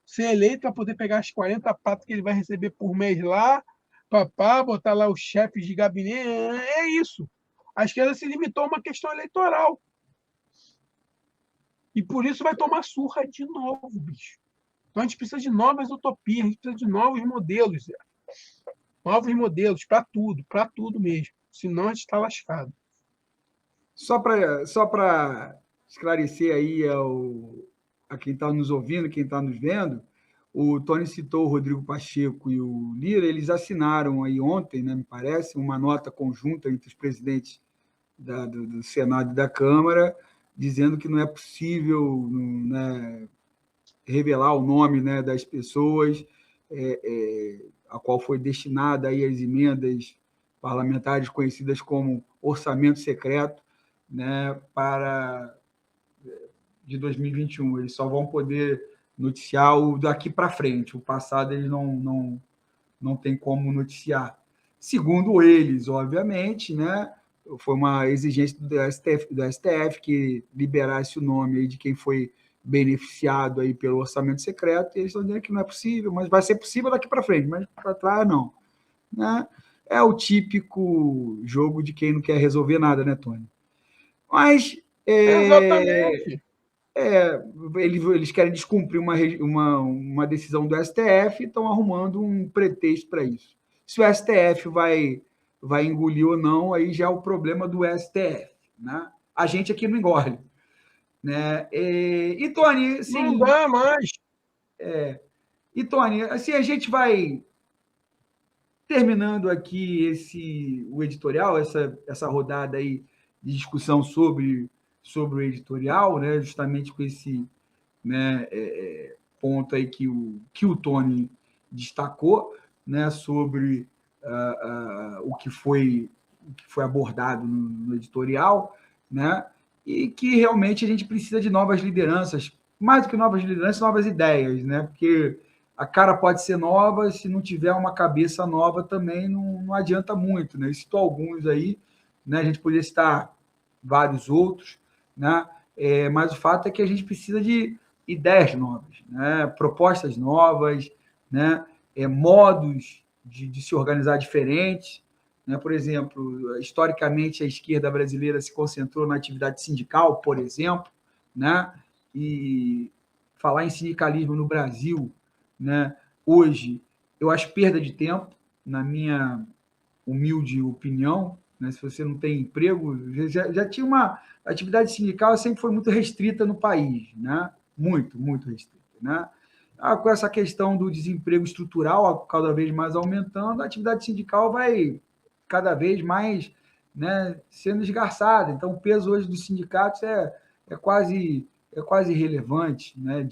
ser eleito para poder pegar as 40 patas que ele vai receber por mês lá, papá, botar lá os chefes de gabinete. É isso. A esquerda se limitou a uma questão eleitoral. E por isso vai tomar surra de novo, bicho. Então a gente precisa de novas utopias, a gente precisa de novos modelos, Zé. Novos modelos para tudo mesmo. Senão a gente está lascado. Só para esclarecer aí a quem está nos ouvindo, quem está nos vendo, o Tony citou o Rodrigo Pacheco e o Lira, eles assinaram aí ontem, né, me parece, uma nota conjunta entre os presidentes do Senado e da Câmara, dizendo que não é possível, né, revelar o nome, né, das pessoas a qual foi destinada aí as emendas parlamentares conhecidas como orçamento secreto, né, para de 2021. Eles só vão poder noticiar o daqui para frente. O passado eles não tem como noticiar. Segundo eles, obviamente, né, foi uma exigência do STF que liberasse o nome aí de quem foi beneficiado aí pelo orçamento secreto, e eles estão dizendo que não é possível, mas vai ser possível daqui para frente, mas para trás não. Né? É o típico jogo de quem não quer resolver nada, né, Tony? Mas Exatamente. eles querem descumprir uma decisão do STF e estão arrumando um pretexto para isso. Se o STF vai engolir ou não, aí já é o problema do STF. Né? A gente aqui não engole. Né? E Tony, assim, não dá mais. E Tony, assim, a gente vai terminando aqui o editorial, essa rodada aí de discussão sobre o editorial, né, justamente com esse, né, ponto aí que o Tony destacou, né, sobre o que foi abordado no editorial, né, e que realmente a gente precisa de novas lideranças, mais do que novas lideranças, novas ideias, né, porque a cara pode ser nova, se não tiver uma cabeça nova também não adianta muito, né? Eu cito alguns aí, né? A gente poderia citar vários outros, né? Mas o fato é que a gente precisa de ideias novas, né? Propostas novas, né? Modos de se organizar diferentes, né? Por exemplo, historicamente a esquerda brasileira se concentrou na atividade sindical, por exemplo, né? E falar em sindicalismo no Brasil, né, hoje, eu acho perda de tempo, na minha humilde opinião. Né, se você não tem emprego, já tinha uma atividade sindical, sempre foi muito restrita no país, né? Muito restrita. Né? Com essa questão do desemprego estrutural cada vez mais aumentando, a atividade sindical vai cada vez mais, né, sendo esgarçada. Então, o peso hoje dos sindicatos é quase irrelevante, né,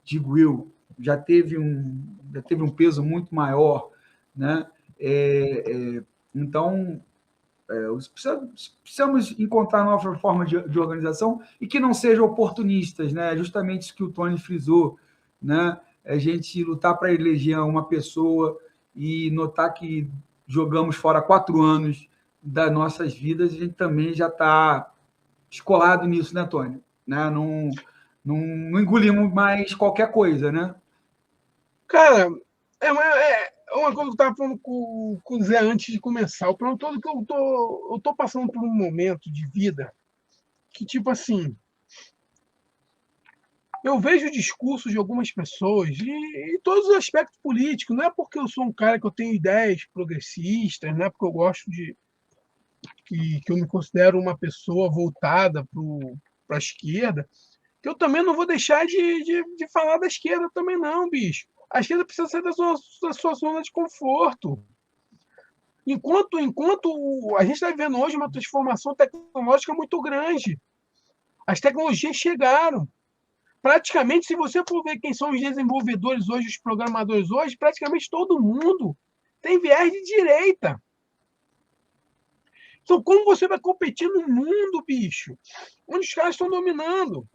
digo eu. Já teve um peso muito maior, né? Então, precisamos encontrar nova forma de organização e que não sejam oportunistas, né? Justamente isso que o Tony frisou, né? A gente lutar para eleger uma pessoa e notar que jogamos fora 4 anos das nossas vidas, a gente também já está escolado nisso, né, Tony? Né? Não engolimos mais qualquer coisa, né? Cara, uma coisa que eu estava falando com o Zé antes de começar, o problema todo que eu tô passando por um momento de vida que, tipo assim, eu vejo o discurso de algumas pessoas em todos os aspectos políticos. Não é porque eu sou um cara que eu tenho ideias progressistas, não é porque eu gosto de que eu me considero uma pessoa voltada para a esquerda, que eu também não vou deixar de falar da esquerda também não, bicho. A esquerda precisa sair da sua zona de conforto. Enquanto a gente está vivendo hoje uma transformação tecnológica muito grande. As tecnologias chegaram. Praticamente, se você for ver quem são os desenvolvedores hoje, os programadores hoje, praticamente todo mundo tem viés de direita. Então, como você vai competir no mundo, bicho, onde os caras estão dominando?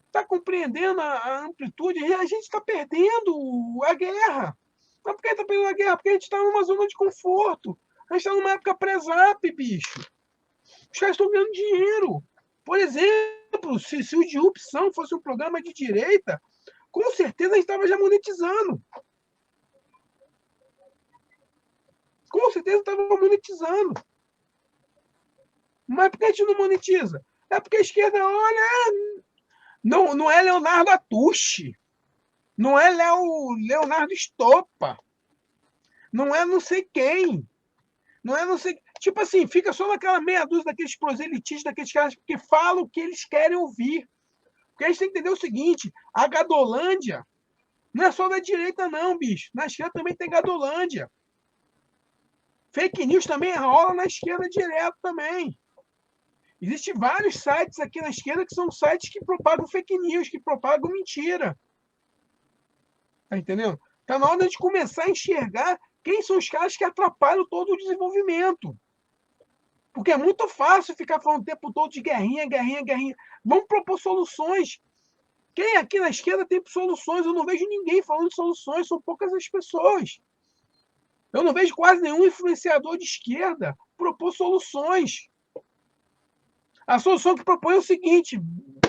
Está compreendendo a amplitude? A gente está perdendo a guerra. Não é porque está perdendo a guerra, porque a gente está numa zona de conforto. A gente está numa época pré-zap, bicho. Os caras estão ganhando dinheiro. Por exemplo, se o Disrupção fosse um programa de direita, com certeza a gente estava já monetizando. Com certeza estava monetizando. Mas por que a gente não monetiza? É porque a esquerda olha. Não é Leonardo Atushi. Não é Leonardo Stoppa. Não é não sei quem. Não é não sei. Tipo assim, fica só naquela meia dúzia daqueles proselitistas, daqueles caras que falam o que eles querem ouvir. Porque a gente tem que entender o seguinte: a Gadolândia não é só da direita, não, bicho. Na esquerda também tem Gadolândia. Fake news também rola na esquerda direto também. Existem vários sites aqui na esquerda que são sites que propagam fake news, que propagam mentira. Tá entendendo? Tá na hora de começar a enxergar quem são os caras que atrapalham todo o desenvolvimento. Porque é muito fácil ficar falando o tempo todo de guerrinha, guerrinha, guerrinha. Vamos propor soluções. Quem aqui na esquerda tem soluções? Eu não vejo ninguém falando de soluções, são poucas as pessoas. Eu não vejo quase nenhum influenciador de esquerda propor soluções. A solução que propõe é o seguinte: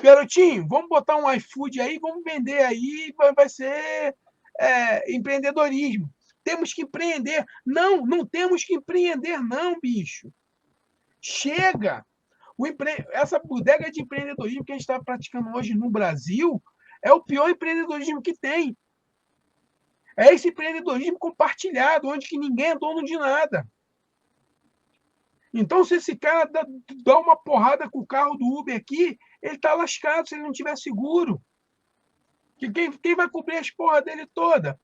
garotinho, vamos botar um iFood aí, vamos vender aí, vai ser empreendedorismo. Temos que empreender. Não temos que empreender, não, bicho. Chega! Essa bodega de empreendedorismo que a gente está praticando hoje no Brasil é o pior empreendedorismo que tem. É esse empreendedorismo compartilhado, onde que ninguém é dono de nada. Então, se esse cara dá uma porrada com o carro do Uber aqui, ele está lascado se ele não tiver seguro. Quem vai cobrir as porras dele toda?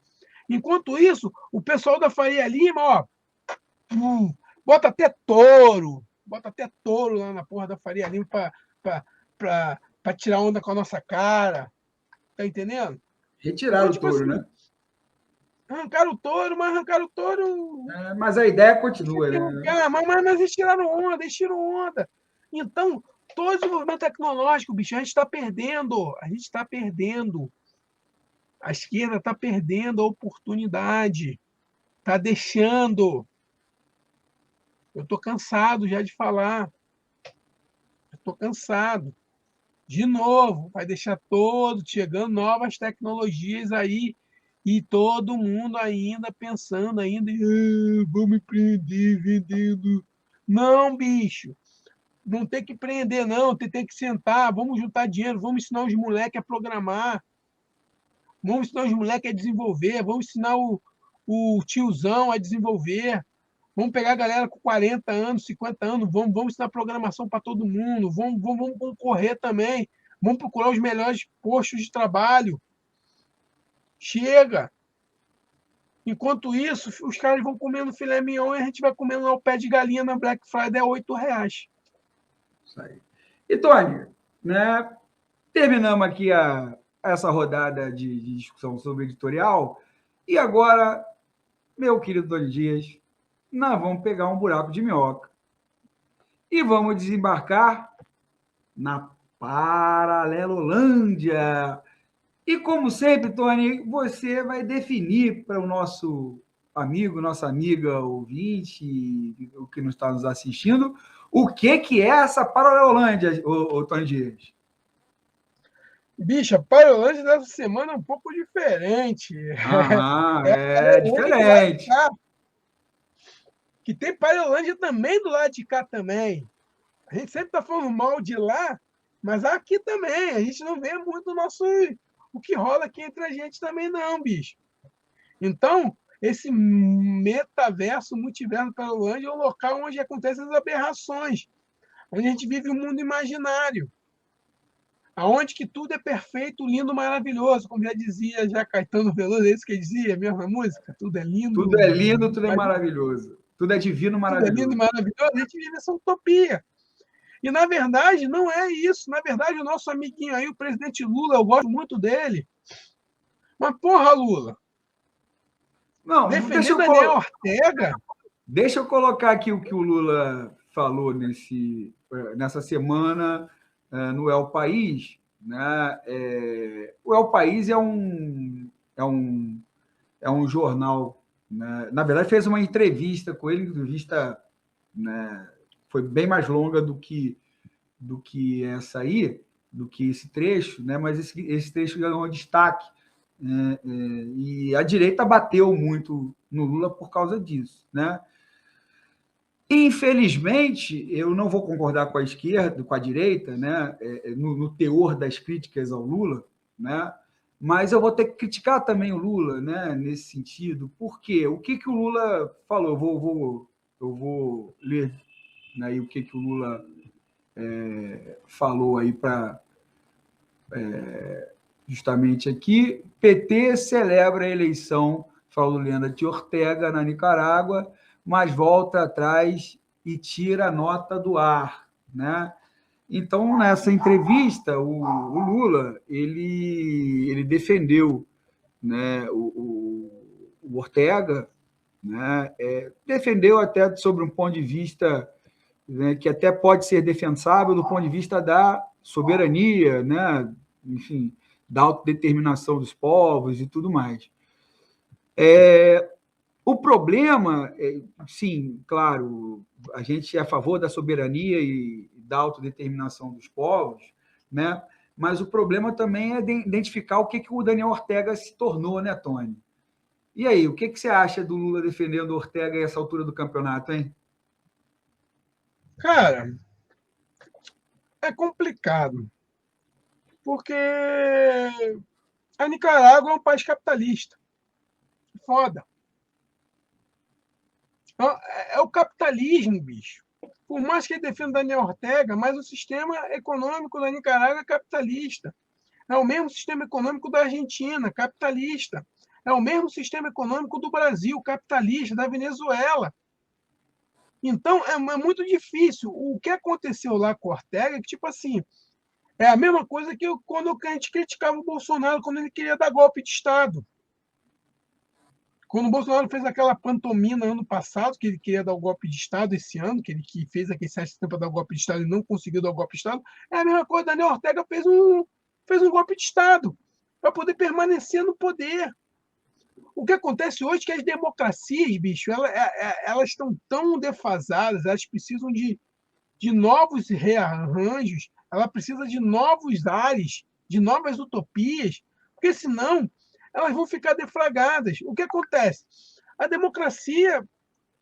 Enquanto isso, o pessoal da Faria Lima, ó, bota até touro lá na porra da Faria Lima para tirar onda com a nossa cara. Tá entendendo? Retiraram Então, o tipo touro, assim, né? arrancaram o touro, mas arrancaram o touro. Mas a ideia continua, né? Mas eles tiraram onda, eles tiram onda. Então, todo o desenvolvimento tecnológico, bicho, a gente está perdendo. A gente está perdendo. A esquerda está perdendo a oportunidade. Está deixando. Eu estou cansado já de falar. Estou cansado. De novo, vai deixar todo chegando novas tecnologias aí e todo mundo ainda pensando ainda, vamos empreender vendendo. Não, bicho. Não tem que empreender, não. Tem que sentar, vamos juntar dinheiro, vamos ensinar os moleques a programar, vamos ensinar os moleques a desenvolver, vamos ensinar o tiozão a desenvolver. Vamos pegar a galera com 40 anos, 50 anos, vamos ensinar programação para todo mundo, vamos concorrer também, vamos procurar os melhores postos de trabalho. Chega! Enquanto isso, os caras vão comendo filé mignon e a gente vai comendo lá o pé de galinha na Black Friday a R$ 8. Isso aí. E, Tony, né, terminamos aqui essa rodada de discussão sobre editorial e agora, meu querido Tony Dias, nós vamos pegar um buraco de minhoca e vamos desembarcar na Paralelolândia. E como sempre, Tony, você vai definir para o nosso amigo, nossa amiga ouvinte, o que não está nos assistindo, o que é essa Paralelolândia, o Tony Dias? Bicho, a Parolândia dessa semana é um pouco diferente. Aham, É a é Parolândia do lado de diferente. cá, que tem Parolândia também do lado de cá também. A gente sempre está falando mal de lá, mas aqui também. A gente não vê muito o que rola aqui entre a gente também, não, bicho. Então, esse metaverso, multiverso Parolândia é um local onde acontecem as aberrações, onde a gente vive um mundo imaginário, aonde que tudo é perfeito, lindo, maravilhoso, como já Caetano Veloso, é isso que ele dizia mesmo na música, Tudo é lindo, tudo é mas maravilhoso. Tudo é divino, tudo é lindo e maravilhoso. maravilhoso, a gente vive essa utopia. E, na verdade, não é isso. Na verdade, o nosso amiguinho aí, o presidente Lula, eu gosto muito dele. Mas, porra, Lula, Não, defender Daniel Ortega, deixa eu colocar aqui o que o Lula falou nessa semana no El País. Né? O El País é um jornal. Né? Na verdade, fez uma entrevista com ele, entrevista, né, foi bem mais longa do que essa aí, do que esse trecho, né? Mas esse trecho ganhou destaque. E a direita bateu muito no Lula por causa disso. Né? Infelizmente, eu não vou concordar com a esquerda, com a direita, né? No teor das críticas ao Lula, né? Mas eu vou ter que criticar também o Lula, né? Nesse sentido. Por quê? O que o Lula falou? Eu vou ler, né, o que o Lula falou aí para justamente aqui. PT celebra a eleição fraudulenta de Ortega na Nicarágua, mas volta atrás e tira a nota do ar, né? Então, nessa entrevista, o Lula ele defendeu, né, o Ortega, né, defendeu até sobre um ponto de vista, né, que até pode ser defensável do ponto de vista da soberania, né, enfim, da autodeterminação dos povos e tudo mais. O problema, sim, claro, a gente é a favor da soberania e da autodeterminação dos povos, né? Mas o problema também é identificar o que o Daniel Ortega se tornou, né, Tony? E aí, o que você acha do Lula defendendo o Ortega a essa altura do campeonato, hein? cara, é complicado. Porque a Nicarágua é um país capitalista. Foda. É o capitalismo, bicho. Por mais que ele defenda Daniel Ortega, mas o sistema econômico da Nicarágua é capitalista. É o mesmo sistema econômico da Argentina, capitalista. É o mesmo sistema econômico do Brasil, capitalista, da Venezuela. Então, é muito difícil. O que aconteceu lá com o Ortega é que, tipo assim, é a mesma coisa que quando a gente criticava o Bolsonaro, quando ele queria dar golpe de Estado. Quando o Bolsonaro fez aquela pantomima ano passado, que ele queria dar o golpe de Estado esse ano, que fez aquele 7 para dar o golpe de Estado e não conseguiu dar o golpe de Estado, é a mesma coisa. Daniel Ortega fez um golpe de Estado para poder permanecer no poder. O que acontece hoje é que as democracias, bicho, elas estão tão defasadas, elas precisam de novos rearranjos, ela precisa de novos ares, de novas utopias, porque senão elas vão ficar defragadas. O que acontece? A democracia,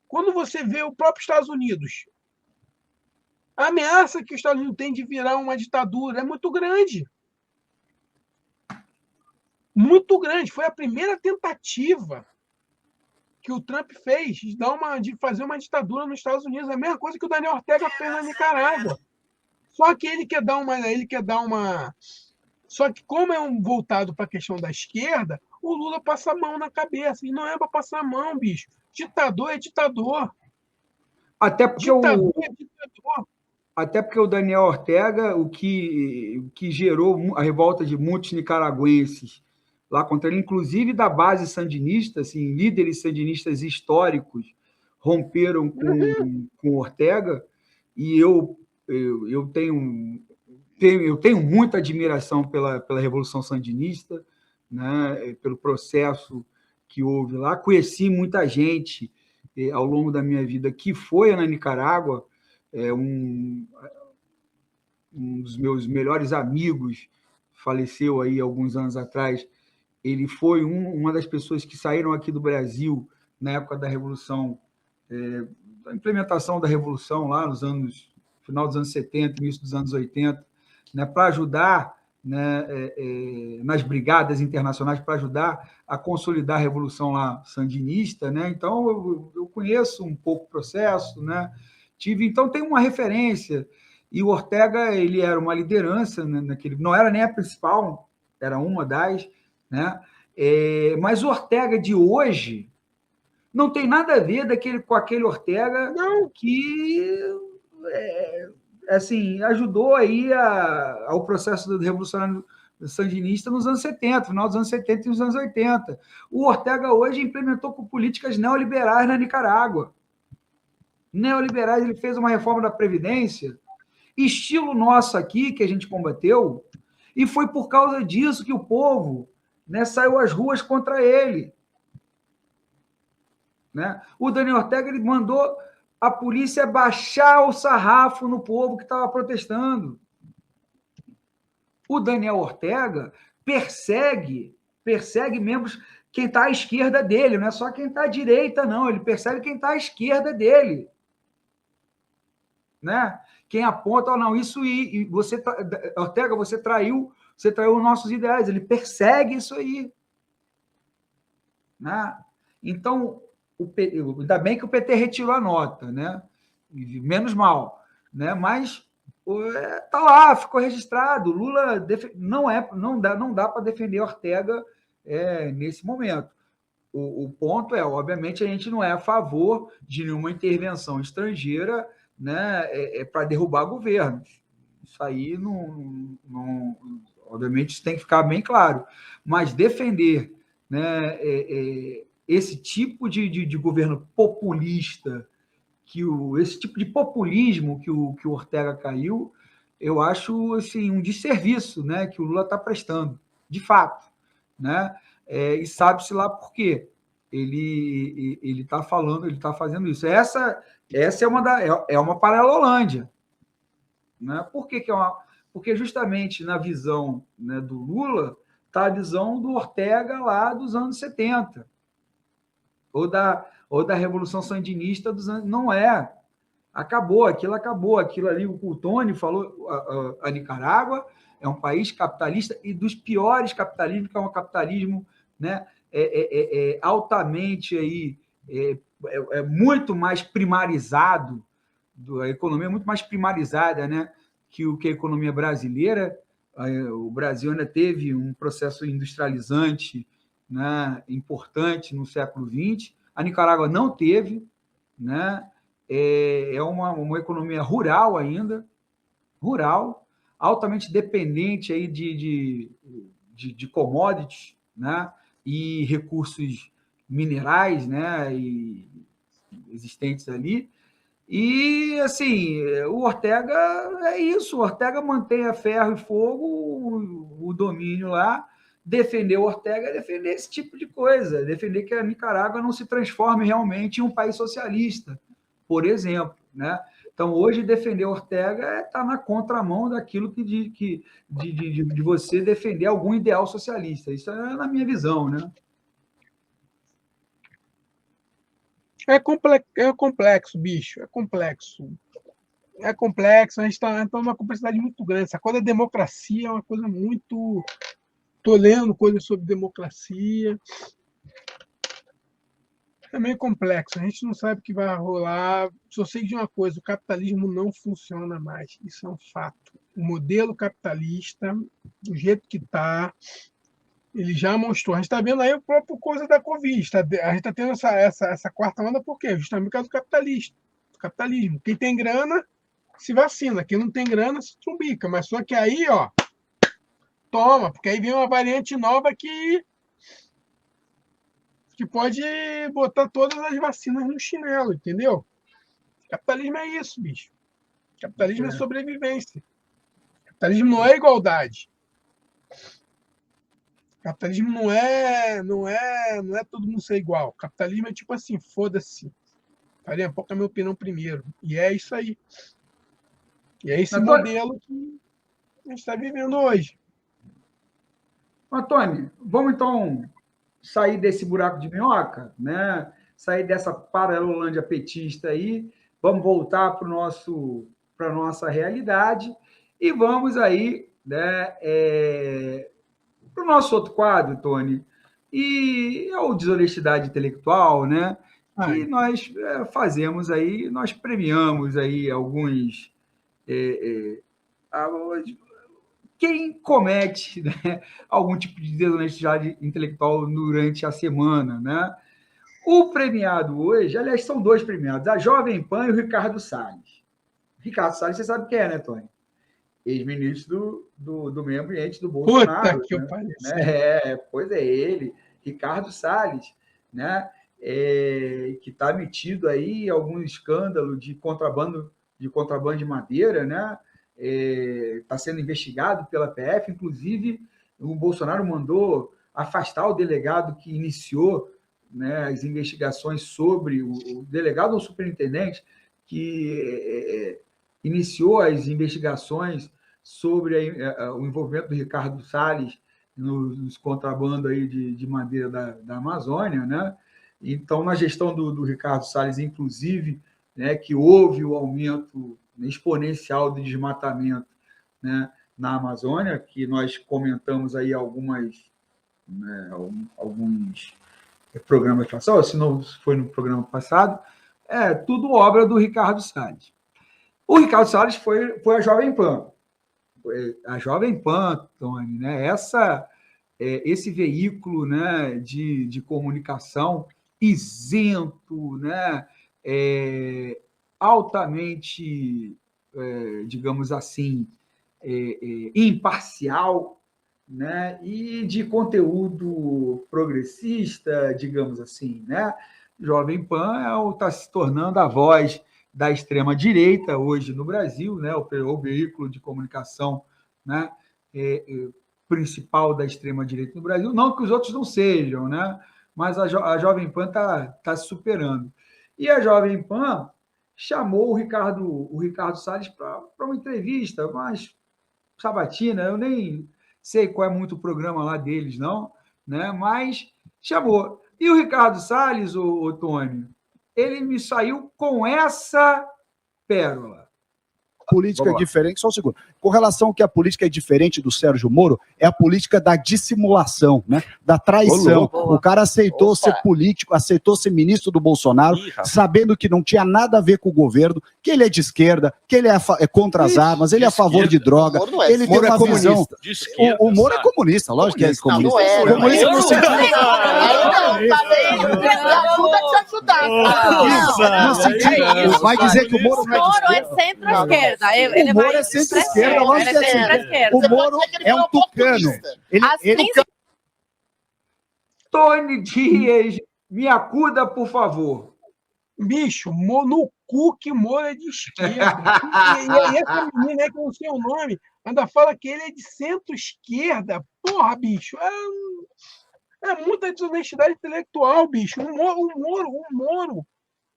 quando você vê o próprio Estados Unidos, a ameaça que os Estados Unidos têm de virar uma ditadura é muito grande. Muito grande. Foi a primeira tentativa que o Trump fez de fazer uma ditadura nos Estados Unidos. A mesma coisa que o Daniel Ortega fez na Nicarágua. Só que ele quer dar uma. Só que, como é voltado para a questão da esquerda, o Lula passa a mão na cabeça. E não é para passar a mão, bicho. Ditador é ditador. Até porque Ditador é ditador. Até porque o Daniel Ortega, o que gerou a revolta de muitos nicaragüenses lá contra ele, inclusive da base sandinista, assim, líderes sandinistas históricos romperam com Ortega, e eu tenho muita admiração pela Revolução Sandinista, né, pelo processo que houve lá. Conheci muita gente ao longo da minha vida que foi na Nicarágua, um dos meus melhores amigos faleceu aí alguns anos atrás, ele foi uma das pessoas que saíram aqui do Brasil na época da Revolução, da implementação da Revolução lá nos anos, final dos anos 70, início dos anos 80, né, para ajudar, né, nas brigadas internacionais, para ajudar a consolidar a Revolução lá sandinista, né? Então eu conheço um pouco o processo, né? Então tem uma referência. E o Ortega, ele era uma liderança, né, naquele, não era nem a principal, era uma das, né? Mas o Ortega de hoje não tem nada a ver com aquele Ortega Não, que assim, ajudou aí ao processo do revolucionário sandinista nos anos 70, final dos anos 70 e nos anos 80. O Ortega hoje implementou políticas neoliberais na Nicarágua. Neoliberais, ele fez uma reforma da Previdência, estilo nosso aqui, que a gente combateu, e foi por causa disso que o povo, né, saiu às ruas contra ele. Né? O Daniel Ortega, ele mandou a polícia baixar o sarrafo no povo que estava protestando. O Daniel Ortega persegue membros, quem está à esquerda dele, não é só quem está à direita, não, ele persegue quem está à esquerda dele. Né? Quem aponta, não, isso e você, Ortega, você traiu os nossos ideais, ele persegue isso aí. Né? Então, ainda bem que o PT retirou a nota, né? Menos mal, né? Mas tá lá, ficou registrado. Lula não dá para defender Ortega nesse momento. O ponto obviamente, a gente não é a favor de nenhuma intervenção estrangeira, né, para derrubar governos. Isso aí obviamente isso tem que ficar bem claro. Mas defender, né, esse tipo de governo populista, esse tipo de populismo que o Ortega caiu, eu acho assim, um desserviço, né, que o Lula está prestando, de fato. Né? E sabe-se lá por quê. Ele está falando, ele está fazendo isso. Essa é uma Paralelolândia. Né? Por que é uma? Porque justamente na visão, né, do Lula está a visão do Ortega lá dos anos 70, ou da Revolução Sandinista dos anos. Não é. Acabou. Aquilo ali, o Tony falou, a Nicarágua é um país capitalista e dos piores capitalismos, que é um capitalismo, né, altamente aí, muito mais primarizado, a economia é muito mais primarizada, né, que a economia brasileira. O Brasil ainda teve um processo industrializante, né, importante no século XX, a Nicarágua não teve, né? É uma economia rural ainda, rural, altamente dependente aí de commodities, né? E recursos minerais, né? E existentes ali. E, assim, o Ortega é isso. O Ortega mantém a ferro e fogo o domínio lá. Defender o Ortega é defender esse tipo de coisa, defender que a Nicarágua não se transforme realmente em um país socialista, por exemplo. Né? Então, hoje, defender Ortega está na contramão daquilo de você defender algum ideal socialista. Isso é na minha visão. Né? É complexo, bicho. É complexo. É complexo. A gente está numa complexidade muito grande. Essa coisa da democracia é uma coisa muito. Estou lendo coisas sobre democracia. É meio complexo. A gente não sabe o que vai rolar. Só sei de uma coisa: o capitalismo não funciona mais. Isso é um fato. O modelo capitalista, do jeito que está, ele já mostrou. A gente está vendo aí a própria coisa da Covid. A gente está tendo essa quarta onda por quê? Justamente por causa do capitalismo. Quem tem grana se vacina. Quem não tem grana se trumbica. Mas só que aí, ó, toma, porque aí vem uma variante nova que pode botar todas as vacinas no chinelo, entendeu? Capitalismo é isso, bicho. Capitalismo é sobrevivência. Capitalismo não é igualdade. Capitalismo não é todo mundo ser igual. Capitalismo é tipo assim, foda-se. Faria pouco a minha opinião primeiro. E é isso aí. E é esse modelo que a gente está vivendo hoje. Antônio, vamos então sair desse buraco de minhoca, né? Sair dessa paralelolândia petista aí, vamos voltar para a nossa realidade e vamos aí, né, para o nosso outro quadro, Tony, e é o desonestidade intelectual, né? Que Ai, nós fazemos aí, nós premiamos aí alguns é, quem comete, né, algum tipo de desonestidade intelectual durante a semana, né? O premiado hoje, aliás, são dois premiados, a Jovem Pan e o Ricardo Salles. Ricardo Salles, você sabe quem é, né, Tony? Ex-ministro do meio ambiente do puta Bolsonaro, que eu pareço. pois é ele, Ricardo Salles, né? Que está metido aí em algum escândalo de contrabando de madeira, né? Está sendo investigado pela PF, inclusive o Bolsonaro mandou afastar o delegado que iniciou, né, as investigações sobre o delegado ou superintendente que iniciou as investigações sobre o envolvimento do Ricardo Salles nos contrabando aí de madeira da Amazônia, né? Então, na gestão do Ricardo Salles, inclusive, né, que houve o aumento exponencial do desmatamento, né, na Amazônia, que nós comentamos aí alguns programas passados, se não foi no programa passado, tudo obra do Ricardo Salles. O Ricardo Salles foi a Jovem Pan, a Jovem Pan, Tony, né? Esse veículo, né, de comunicação isento, né, altamente, digamos assim, imparcial, né, e de conteúdo progressista, digamos assim, né? Jovem Pan está se tornando a voz da extrema direita hoje no Brasil, né? O veículo de comunicação, né? É, é, principal da extrema direita no Brasil, não que os outros não sejam, né? Mas a Jovem Pan está se superando. E a Jovem Pan chamou o Ricardo Salles para uma entrevista, mas sabatina, eu nem sei qual é muito o programa lá deles, não, né? Mas chamou. E o Ricardo Salles, o Tony, ele me saiu com essa pérola. Política diferente, só um segundo. Com relação ao que a política é diferente do Sérgio Moro, é a política da dissimulação, né? Da traição. O cara aceitou ser político, aceitou ser ministro do Bolsonaro, sabendo que não tinha nada a ver com o governo, que ele é de esquerda, que ele é contra as armas, ele é a favor de droga, ele tem uma visão. O Moro é comunista, lógico que é comunista. Comunista no sentido. Vai dizer que o Moro não é de centro-esquerda. O Moro é centro-esquerda, lógico que é. O Moro é um tucano. Tony Dias, me acuda, por favor. Bicho, no cu que Moro é de esquerda. E essa menina aí, que eu não sei o nome, ainda fala que ele é de centro-esquerda. Porra, bicho. É muita desonestidade intelectual, bicho.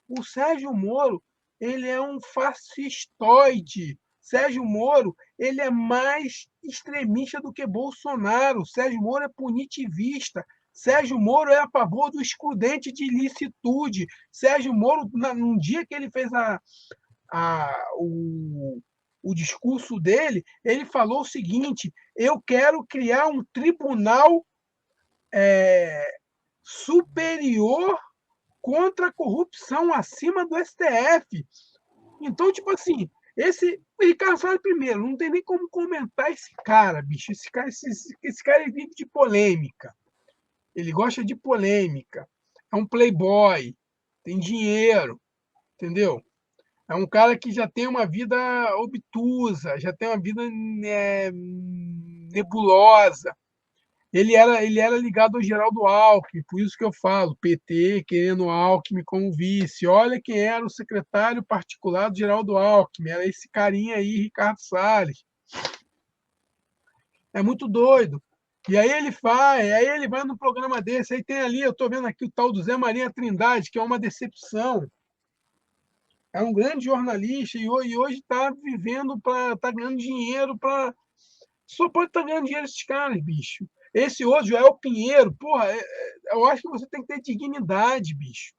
O Sérgio Moro, ele é um fascistoide. Sérgio Moro, ele é mais extremista do que Bolsonaro. Sérgio Moro é punitivista. Sérgio Moro é a favor do excludente de ilicitude. Sérgio Moro, num dia que ele fez o discurso dele, ele falou o seguinte: eu quero criar um tribunal superior contra a corrupção acima do STF. Então, tipo assim, o Ricardo Salles, primeiro, não tem nem como comentar esse cara, bicho. Esse cara vive de polêmica. Ele gosta de polêmica. É um playboy, tem dinheiro, entendeu? É um cara que já tem uma vida obtusa, já tem uma vida nebulosa. Ele era ligado ao Geraldo Alckmin, por isso que eu falo, PT querendo Alckmin como vice. Olha quem era o secretário particular do Geraldo Alckmin, era esse carinha aí, Ricardo Salles. É muito doido. E aí ele vai no programa desse, aí tem ali, eu estou vendo aqui o tal do Zé Maria Trindade, que é uma decepção. É um grande jornalista e hoje está vivendo está ganhando dinheiro para. Só pode estar ganhando dinheiro esses caras, bicho. Esse outro, Joel Pinheiro, porra, eu acho que você tem que ter dignidade, bicho.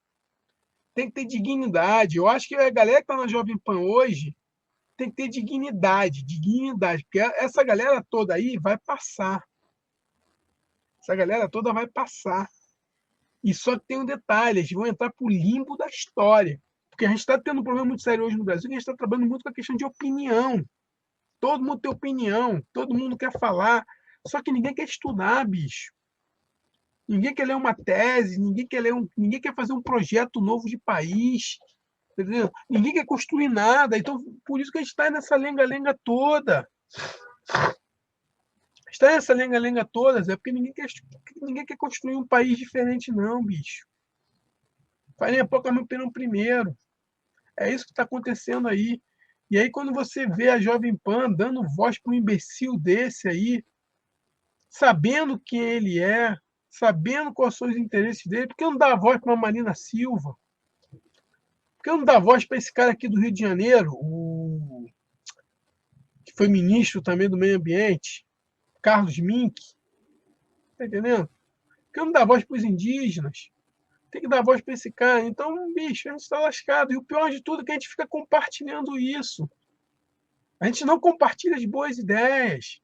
Tem que ter dignidade. Eu acho que a galera que tá na Jovem Pan hoje tem que ter dignidade, porque essa galera toda aí vai passar. Essa galera toda vai passar. E só que tem um detalhe, eles vão entrar pro limbo da história. Porque a gente está tendo um problema muito sério hoje no Brasil, que a gente está trabalhando muito com a questão de opinião. Todo mundo tem opinião, todo mundo quer falar, só que ninguém quer estudar, bicho. Ninguém quer ler uma tese, ninguém quer fazer um projeto novo de país, entendeu? Ninguém quer construir nada. Então, por isso que a gente está nessa lenga-lenga toda. Está nessa lenga-lenga toda, Zé, porque ninguém quer construir um país diferente, não, bicho. Farinha pouco é meu pneu primeiro. É isso que está acontecendo aí. E aí, quando você vê a Jovem Pan dando voz para um imbecil desse aí, sabendo quem ele é, sabendo quais são os interesses dele, por que não dá voz para a Marina Silva? Por que não dá voz para esse cara aqui do Rio de Janeiro, que foi ministro também do Meio Ambiente, Carlos Mink? Tá entendendo? Por que não dá voz para os indígenas? Tem que dar voz para esse cara. Então, bicho, a gente está lascado. E o pior de tudo é que a gente fica compartilhando isso. A gente não compartilha as boas ideias.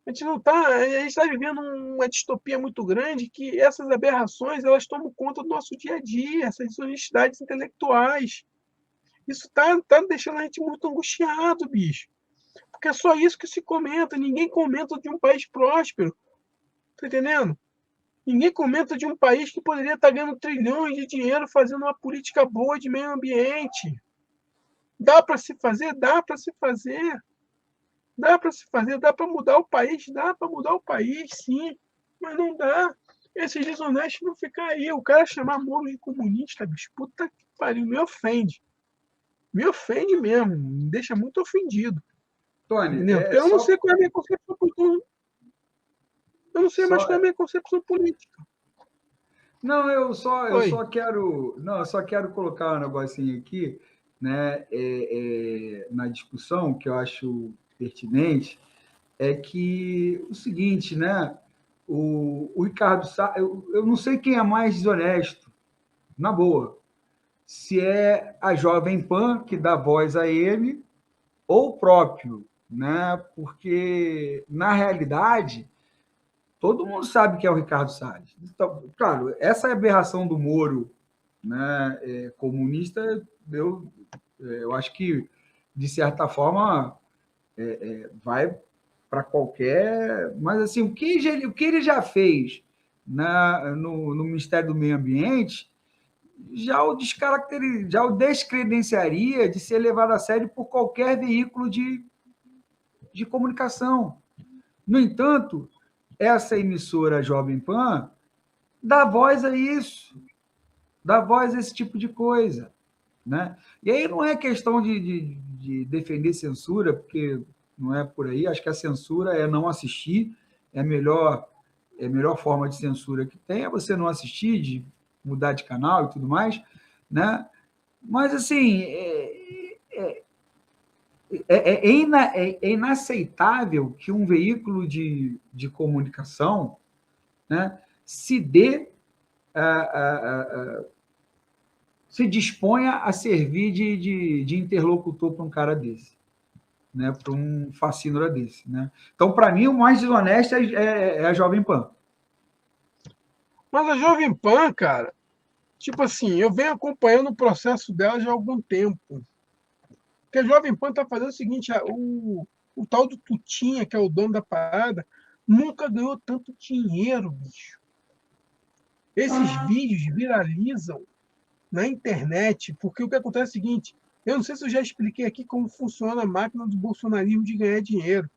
A gente não tá, a gente está vivendo uma distopia muito grande que essas aberrações elas tomam conta do nosso dia a dia, essas desonestidades intelectuais. Isso tá deixando a gente muito angustiado, bicho. Porque é só isso que se comenta. Ninguém comenta de um país próspero. Tá entendendo? Ninguém comenta de um país que poderia estar ganhando trilhões de dinheiro fazendo uma política boa de meio ambiente. Dá para se fazer? Dá para se fazer. Dá para se fazer, dá para mudar o país? Dá para mudar o país, sim. Mas não dá. Esses desonestos não ficam aí. O cara chamar Moro de comunista, bicho, puta que pariu, me ofende. Me ofende mesmo, me deixa muito ofendido. Tony, entendeu? Porque eu não sei qual é a minha concepção política. Eu não sei mais qual é a minha concepção política. Não, eu só quero colocar um negocinho aqui, né, na discussão que eu acho pertinente, é que o seguinte, né, o Ricardo Salles, eu não sei quem é mais desonesto, na boa, se é a Jovem Pan que dá voz a ele ou o próprio, né, porque na realidade todo mundo sabe que é o Ricardo Salles. Então, claro, essa aberração do Moro, né, comunista, eu acho que, de certa forma, vai para qualquer... Mas, assim, o que ele já fez no Ministério do Meio Ambiente já o descredenciaria de ser levado a sério por qualquer veículo de comunicação. No entanto, essa emissora Jovem Pan dá voz a isso, dá voz a esse tipo de coisa, né? E aí não é questão de defender censura, porque não é por aí. Acho que a censura é não assistir, é a melhor forma de censura que tem, é você não assistir, de mudar de canal e tudo mais, né? Mas, assim, é inaceitável que um veículo de comunicação, né, se disponha a servir de interlocutor para um cara desse, né, para um facínora desse. Né? Então, para mim, o mais desonesto é a Jovem Pan. Mas a Jovem Pan, cara, tipo assim, eu venho acompanhando o processo dela já há algum tempo. Porque a Jovem Pan está fazendo o seguinte, o tal do Tutinha, que é o dono da parada, nunca ganhou tanto dinheiro, bicho. Esses vídeos viralizam na internet, porque o que acontece é o seguinte, eu não sei se eu já expliquei aqui como funciona a máquina do bolsonarismo de ganhar dinheiro.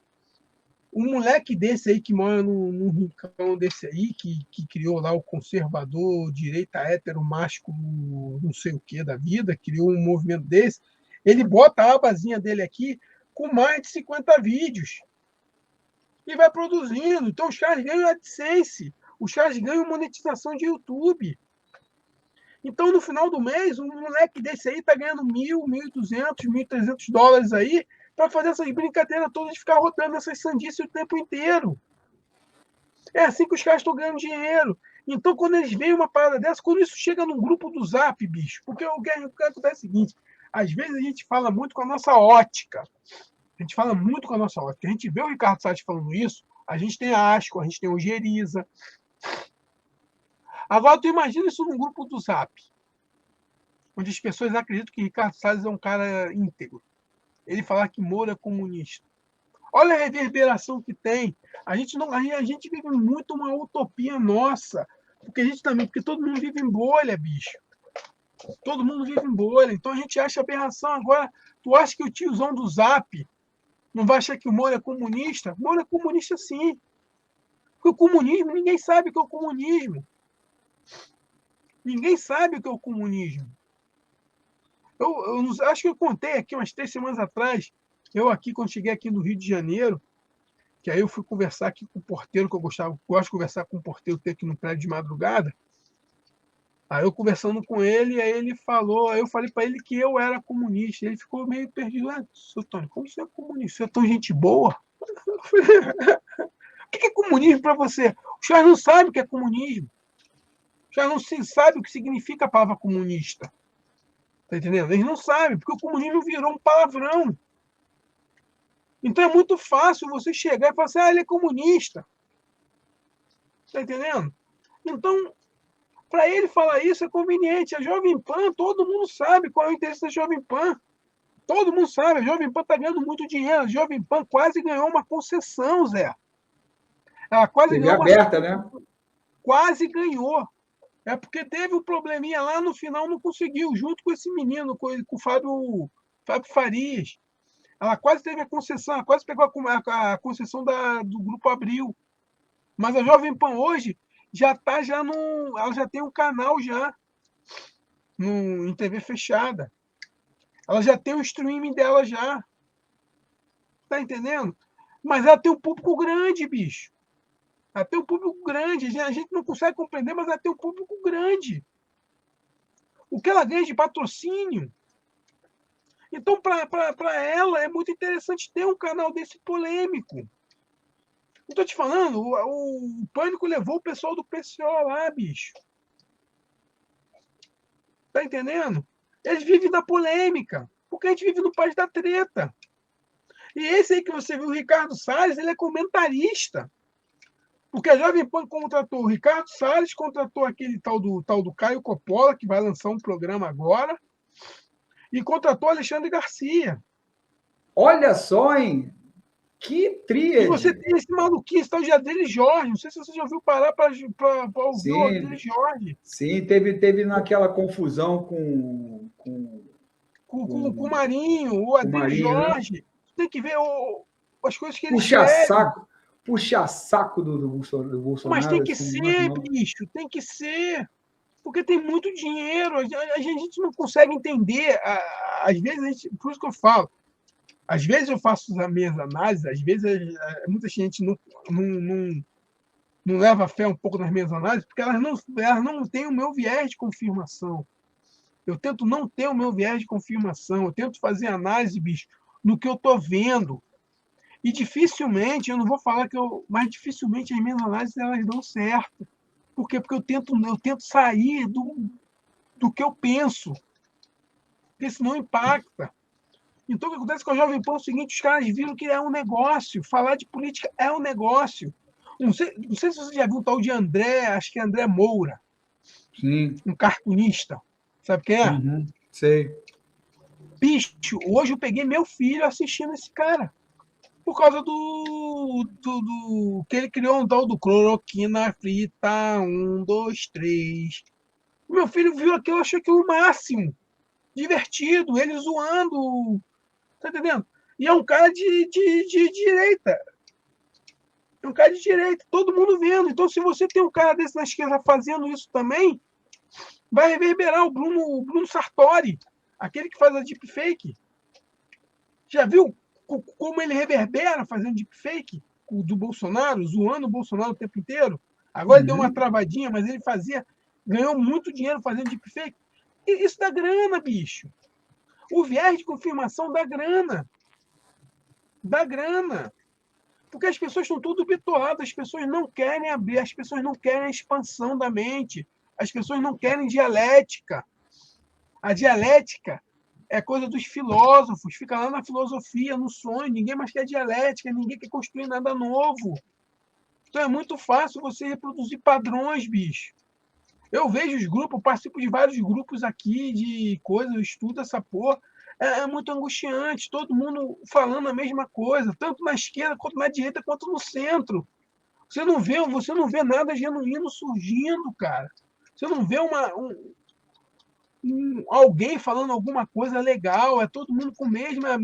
Um moleque desse aí que mora num rincão desse aí, que criou lá o conservador, direita hétero, másculo, não sei o que da vida, criou um movimento desse, ele bota a abazinha dele aqui com mais de 50 vídeos. E vai produzindo. Então os caras ganham AdSense, os caras ganham monetização de YouTube. Então, no final do mês, um moleque desse aí tá ganhando $1.000, $1.200, $1.300 aí para fazer essas brincadeiras todas de ficar rodando essas sandices o tempo inteiro. É assim que os caras estão ganhando dinheiro. Então, quando eles veem uma parada dessa, quando isso chega num grupo do Zap, bicho, porque o que acontece é o seguinte, às vezes a gente fala muito com a nossa ótica. A gente fala muito com a nossa ótica. A gente vê o Ricardo Salles falando isso, a gente tem a Asco, a gente tem o Geriza. Agora, tu imagina isso num grupo do Zap, onde as pessoas acreditam que Ricardo Salles é um cara íntegro. Ele falar que Moro é comunista. Olha a reverberação que tem. A gente vive muito uma utopia nossa. Porque todo mundo vive em bolha, bicho. Todo mundo vive em bolha. Então a gente acha aberração. Agora, tu acha que o tiozão do Zap não vai achar que o Moro é comunista? O Moro é comunista sim. Porque o comunismo, ninguém sabe o que é o comunismo. Ninguém sabe o que é o comunismo. Eu acho que eu contei aqui umas 3 semanas atrás, quando cheguei aqui no Rio de Janeiro, que aí eu fui conversar aqui com o porteiro, que eu gosto de conversar com o porteiro, ter aqui no prédio de madrugada. Aí eu conversando com ele, aí ele falou, aí eu falei para ele que eu era comunista. Ele ficou meio perdido. Seu Tony, como você é comunista? Você é tão gente boa? O que é comunismo para você? Os caras não sabem o que é comunismo. Os caras não sabem o que significa a palavra comunista. Tá entendendo? Eles não sabem, porque o comunismo virou um palavrão. Então é muito fácil você chegar e falar assim, ele é comunista. Tá entendendo? Então, para ele falar isso é conveniente. A Jovem Pan, todo mundo sabe qual é o interesse da Jovem Pan. Todo mundo sabe, a Jovem Pan está ganhando muito dinheiro. A Jovem Pan quase ganhou uma concessão, Zé. Ela quase TV ganhou aberta, né? Quase ganhou. É porque teve um probleminha lá, no final não conseguiu, junto com esse menino, com o Fábio Farias. Ela quase teve a concessão, ela quase pegou a concessão do Grupo Abril. Mas a Jovem Pan hoje já está ela já tem um canal já em TV fechada. Ela já tem o streaming dela já. Tá entendendo? Mas ela tem um público grande, bicho. Ela tem um público grande. A gente não consegue compreender, mas ela tem um público grande. O que ela ganha de patrocínio. Então, para ela, é muito interessante ter um canal desse polêmico. Não tô te falando, o Pânico levou o pessoal do PCO lá, bicho. Tá entendendo? Eles vivem da polêmica, porque a gente vive no país da treta. E esse aí que você viu, o Ricardo Salles, ele é comentarista. Porque a Jovem Pan contratou o Ricardo Salles, contratou aquele tal do Caio Coppola, que vai lançar um programa agora, e contratou Alexandre Garcia. Olha só, hein? Que tríade! E você tem esse maluquinho, esse tal de Adriles Jorge. Não sei se você já ouviu parar para ouvir o Adriles Jorge. Sim, teve naquela confusão com o Marinho, o Adriles Jorge. Né? Tem que ver as coisas que ele escreve. Puxa saco do Bolsonaro. Mas tem que ser, bicho, tem que ser. Porque tem muito dinheiro. A gente não consegue entender. Às vezes, por isso que eu falo, às vezes eu faço as minhas análises, às vezes muita gente não leva fé um pouco nas minhas análises, porque elas não têm o meu viés de confirmação. Eu tento não ter o meu viés de confirmação, eu tento fazer análise, bicho, no que eu estou vendo. E dificilmente, eu não vou falar mas dificilmente as minhas análises elas dão certo. Por quê? Porque eu tento sair do que eu penso. Porque senão impacta. Então, o que acontece com a Jovem Pan é o seguinte, os caras viram que é um negócio. Falar de política é um negócio. Não sei se você já viu o tal de André, acho que é André Moura. Sim. Um cartunista. Sabe quem é? Uhum, sei. Bicho, hoje eu peguei meu filho assistindo esse cara. Por causa do que ele criou um tal do cloroquina frita, 1, 2, 3. Meu filho viu aquilo, achou aquilo o máximo. Divertido, ele zoando. Tá entendendo? E é um cara de direita. É um cara de direita, todo mundo vendo. Então, se você tem um cara desse na esquerda fazendo isso também, vai reverberar o Bruno Sartori, aquele que faz a deepfake. Já viu como ele reverbera fazendo deepfake do Bolsonaro, zoando o Bolsonaro o tempo inteiro? Agora ele deu uma travadinha, mas ele ganhou muito dinheiro fazendo deepfake. E isso dá grana, bicho. O viés de confirmação dá grana. Dá grana. Porque as pessoas estão tudo bitoladas, as pessoas não querem abrir, as pessoas não querem a expansão da mente, as pessoas não querem dialética. A dialética é coisa dos filósofos, fica lá na filosofia, no sonho, ninguém mais quer dialética, ninguém quer construir nada novo. Então é muito fácil você reproduzir padrões, bicho. Eu vejo os grupos, participo de vários grupos aqui de coisas, eu estudo essa porra. É muito angustiante, todo mundo falando a mesma coisa, tanto na esquerda, quanto na direita, quanto no centro. Você não vê nada genuíno surgindo, cara. Você não vê alguém falando alguma coisa legal, é todo mundo com a mesma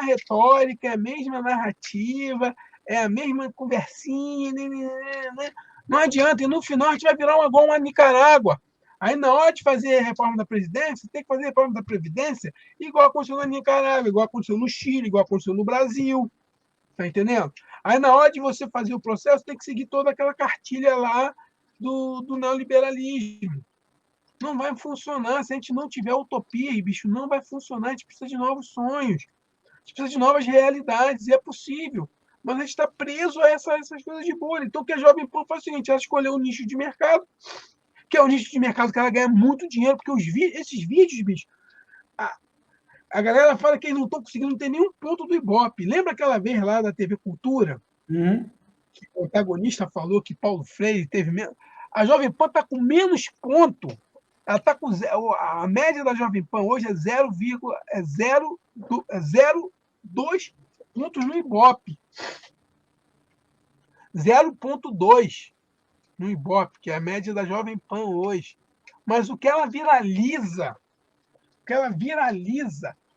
retórica, é a mesma narrativa, é a mesma conversinha, né? Não adianta, e no final a gente vai virar igual uma Nicarágua. Aí, na hora de fazer a reforma da Previdência, tem que fazer a reforma da Previdência igual aconteceu na Nicarágua, igual aconteceu no Chile, igual aconteceu no Brasil. Tá entendendo? Aí, na hora de você fazer o processo, tem que seguir toda aquela cartilha lá do neoliberalismo. Não vai funcionar se a gente não tiver utopias, bicho. Não vai funcionar. A gente precisa de novos sonhos. A gente precisa de novas realidades. E é possível. Mas a gente está preso a essas coisas de bolha. Então, o que a Jovem Pan faz é o seguinte: ela escolheu um nicho de mercado, que é um nicho de mercado que ela ganha muito dinheiro, porque esses vídeos, bicho, a galera fala que eles não estão conseguindo ter nenhum ponto do Ibope. Lembra aquela vez lá da TV Cultura? Que o protagonista falou que Paulo Freire teve menos. A Jovem Pan está com menos ponto. Ela tá com a média da Jovem Pan hoje é 0,02 pontos no Ibope. 0,2 no Ibope, que é a média da Jovem Pan hoje. Mas o que ela viraliza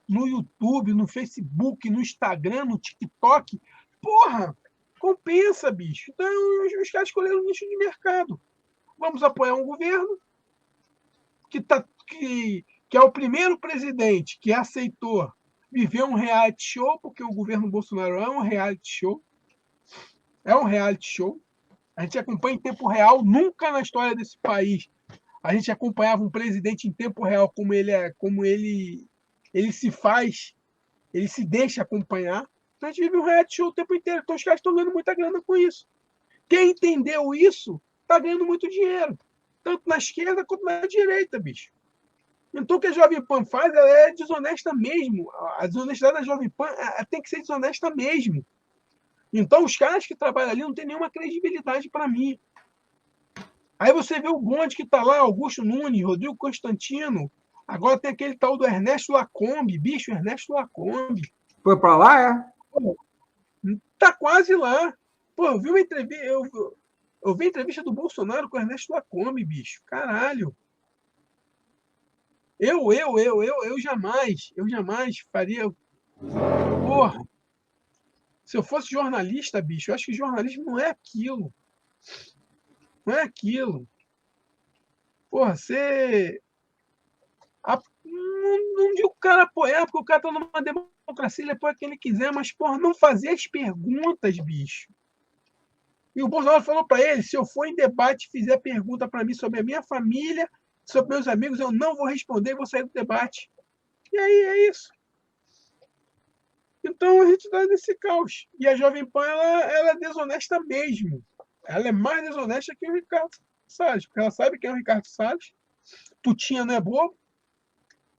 no YouTube, no Facebook, no Instagram, no TikTok, porra, compensa, bicho. Então, os caras escolheram um nicho de mercado. Vamos apoiar um governo que é o primeiro presidente que aceitou viver um reality show, porque o governo Bolsonaro é um reality show. É um reality show. A gente acompanha em tempo real. Nunca na história desse país a gente acompanhava um presidente em tempo real como ele se deixa acompanhar. Então a gente vive um reality show o tempo inteiro. Então os caras estão ganhando muita grana com isso. Quem entendeu isso está ganhando muito dinheiro. Tanto na esquerda quanto na direita, bicho. Então, o que a Jovem Pan faz, ela é desonesta mesmo. A desonestidade da Jovem Pan tem que ser desonesta mesmo. Então, os caras que trabalham ali não têm nenhuma credibilidade para mim. Aí você vê o bonde que está lá, Augusto Nunes, Rodrigo Constantino. Agora tem aquele tal do Ernesto Lacombe. Bicho, Ernesto Lacombe. Foi para lá, é? Tá quase lá. Pô, eu vi uma entrevista... Eu vi a entrevista do Bolsonaro com o Ernesto Lacombe, bicho. Caralho. Eu jamais faria. Porra. Se eu fosse jornalista, bicho, eu acho que jornalismo não é aquilo. Não é aquilo. Porra, você. Não digo o cara apoiar, porque o cara tá numa democracia, ele apoia quem ele quiser, mas, porra, não fazer as perguntas, bicho. E o Bolsonaro falou para ele: se eu for em debate e fizer pergunta para mim sobre a minha família, sobre meus amigos, eu não vou responder e vou sair do debate. E aí é isso. Então a gente está nesse caos. E a Jovem Pan ela é desonesta mesmo. Ela é mais desonesta que o Ricardo Salles, porque ela sabe quem é o Ricardo Salles. Tutinha não é bobo.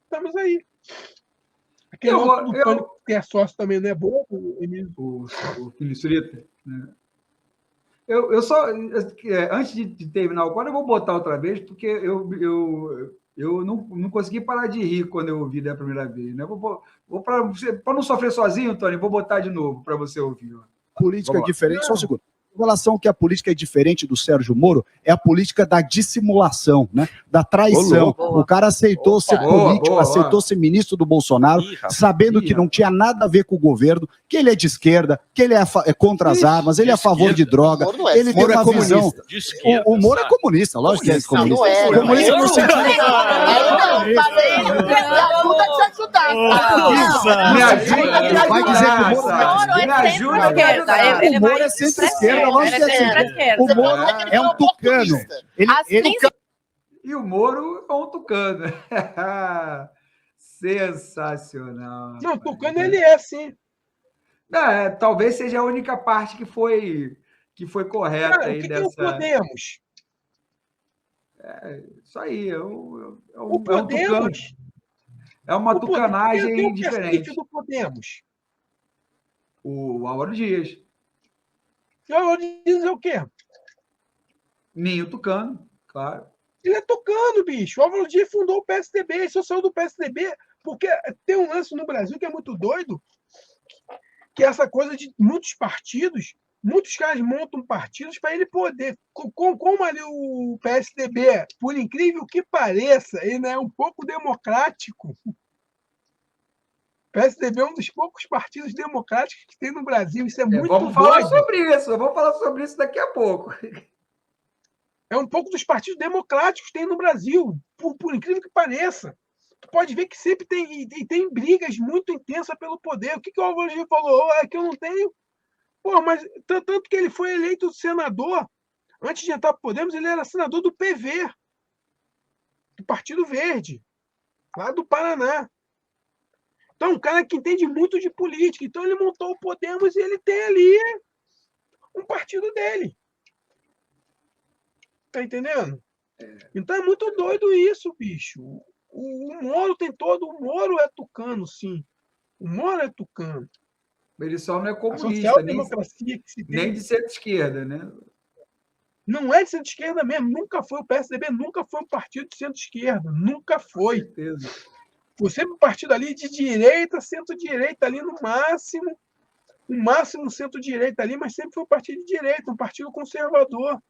Estamos aí. Aquele outro do Pânico, que é sócio, também não é bobo. O Filho Surita, né? Eu só, antes de terminar o quadro, eu vou botar outra vez, porque eu não consegui parar de rir quando eu ouvi da primeira vez, né? Para não sofrer sozinho, Tony, vou botar de novo para você ouvir. Política diferente, só um segundo. Em relação que a política é diferente do Sérgio Moro, é a política da dissimulação, né? Da traição. O cara aceitou ser político, aceitou ser ministro do Bolsonaro, sabendo que não tinha nada a ver com o governo, que ele é de esquerda, que ele é contra as armas, ele é a favor de droga, ele tem uma visão. O Moro é comunista, lógico que é comunista. Comunista no sentido. Me ajuda, vai dizer que o Moro me ajuda. O Moro é centro-esquerda, lógico que é o Moro é um tucano. E o Moro é um tucano. Sensacional. Não, tucano ele é, sim. Talvez seja a única parte que foi correta. Cara, aí o que dessa... é o Podemos? Isso aí, é O um tucano, Podemos. é uma Quem é tucanagem o cacife diferente. do Podemos? O Álvaro Dias, Eu dizer o quê? Ninho Tucano, claro. Ele é tucano, bicho. O Álvaro Dias fundou o PSDB. Ele só saiu do PSDB porque tem um lance no Brasil que é muito doido, que é essa coisa de muitos partidos, muitos caras montam partidos para ele poder. Como ali o PSDB, por incrível que pareça, ele é um pouco democrático. O PSDB é um dos poucos partidos democráticos que tem no Brasil. Isso é muito Vamos falar doido. sobre isso daqui a pouco. É um pouco dos partidos democráticos que tem no Brasil, por incrível que pareça. Tu pode ver que sempre tem brigas muito intensas pelo poder. O que o Álvaro Dias falou? É que eu não tenho. Pô, mas tanto que ele foi eleito senador, antes de entrar para o Podemos, ele era senador do PV, do Partido Verde, lá do Paraná. Então, um cara que entende muito de política. Então, ele montou o Podemos e ele tem ali um partido dele. Tá entendendo? Então, é muito doido isso, bicho. O Moro tem todo... O Moro é tucano, sim. O Moro é tucano. Ele só não é A comunista, social-democracia que se tem... nem de centro-esquerda, né? Não é de centro-esquerda mesmo. Nunca foi. O PSDB nunca foi um partido de centro-esquerda. Nunca foi. Com certeza. Foi sempre um partido ali de direita, centro-direita ali no máximo. O máximo centro-direita ali, mas sempre foi um partido de direita, um partido conservador.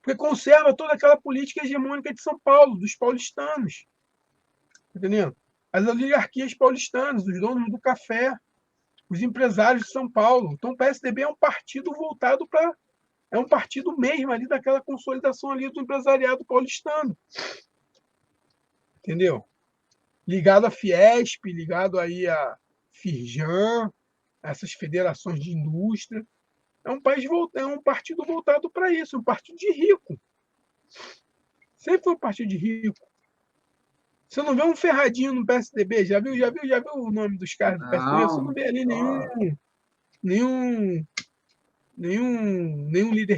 Porque conserva toda aquela política hegemônica de São Paulo, dos paulistanos. Entendeu? As oligarquias paulistanas, os donos do café, os empresários de São Paulo. Então, o PSDB é um partido voltado para... É um partido mesmo ali daquela consolidação ali do empresariado paulistano. Entendeu? Ligado à Fiesp, ligado aí à Firjan, essas federações de indústria. É um partido voltado para isso, um partido de rico. Sempre foi um partido de rico. Você não vê um Ferradinho no PSDB? Já viu o nome dos caras do PSDB? Você não vê ali nenhum líder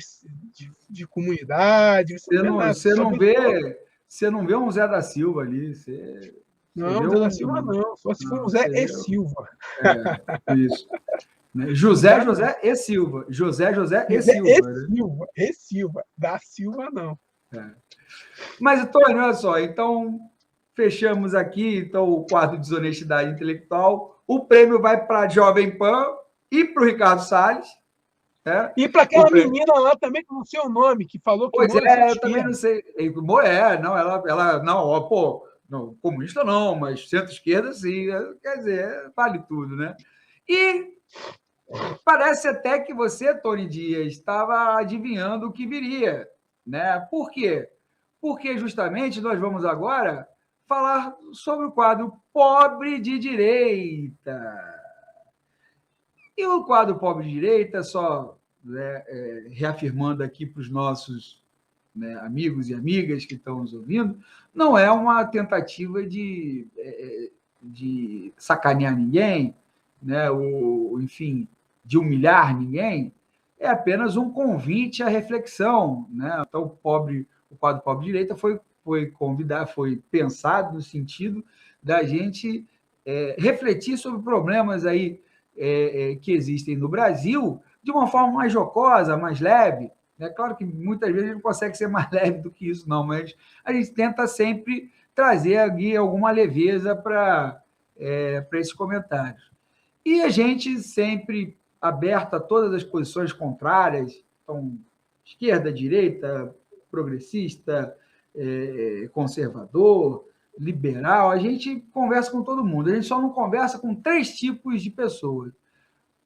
de comunidade. Você não vê um Zé da Silva ali. Não, Zé da Silva não. Só se for um Zé e Silva. Isso. José e Silva. José e Silva. E Silva. Da Silva, não. Mas, Antônio, olha só. Então, fechamos aqui então, o quadro de desonestidade intelectual. O prêmio vai para a Jovem Pan e para o Ricardo Salles. E para aquela menina lá também, que não sei o nome, que falou que Pois é, eu também não sei. Não, ela não, pô, não, comunista não, mas centro-esquerda sim. Quer dizer, vale tudo, né? E parece até que você, Tony Dias, estava adivinhando o que viria, né? Por quê? Porque justamente nós vamos agora falar sobre o quadro Pobre de Direita. E o quadro Pobre de Direita, só reafirmando aqui para os nossos amigos e amigas que estão nos ouvindo, não é uma tentativa de sacanear ninguém, né? Enfim, de humilhar ninguém, é apenas um convite à reflexão, né? Então, o quadro Pobre de Direita foi pensado no sentido da gente refletir sobre problemas aí que existem no Brasil de uma forma mais jocosa, mais leve. É claro que muitas vezes a gente não consegue ser mais leve do que isso, não, mas a gente tenta sempre trazer aqui alguma leveza para esses comentários. E a gente sempre aberto a todas as posições contrárias, então, esquerda, direita, progressista, conservador, liberal, a gente conversa com todo mundo. A gente só não conversa com 3 tipos de pessoas: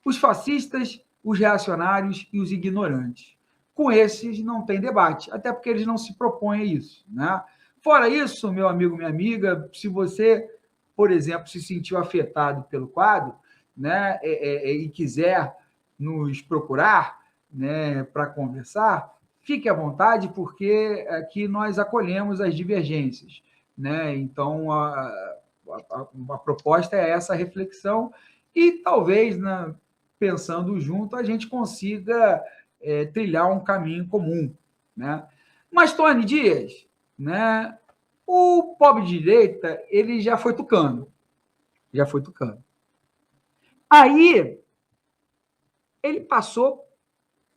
os fascistas, os reacionários e os ignorantes. Com esses não tem debate, até porque eles não se propõem a isso, né? Fora isso, meu amigo, minha amiga, se você, por exemplo, se sentiu afetado pelo quadro, né, e quiser nos procurar, né, para conversar, fique à vontade, porque aqui nós acolhemos as divergências, né? Então, a proposta é essa reflexão e talvez pensando junto, a gente consiga trilhar um caminho comum, né? Mas, Tony Dias, né, o pobre de direita, ele já foi tucano. Aí, ele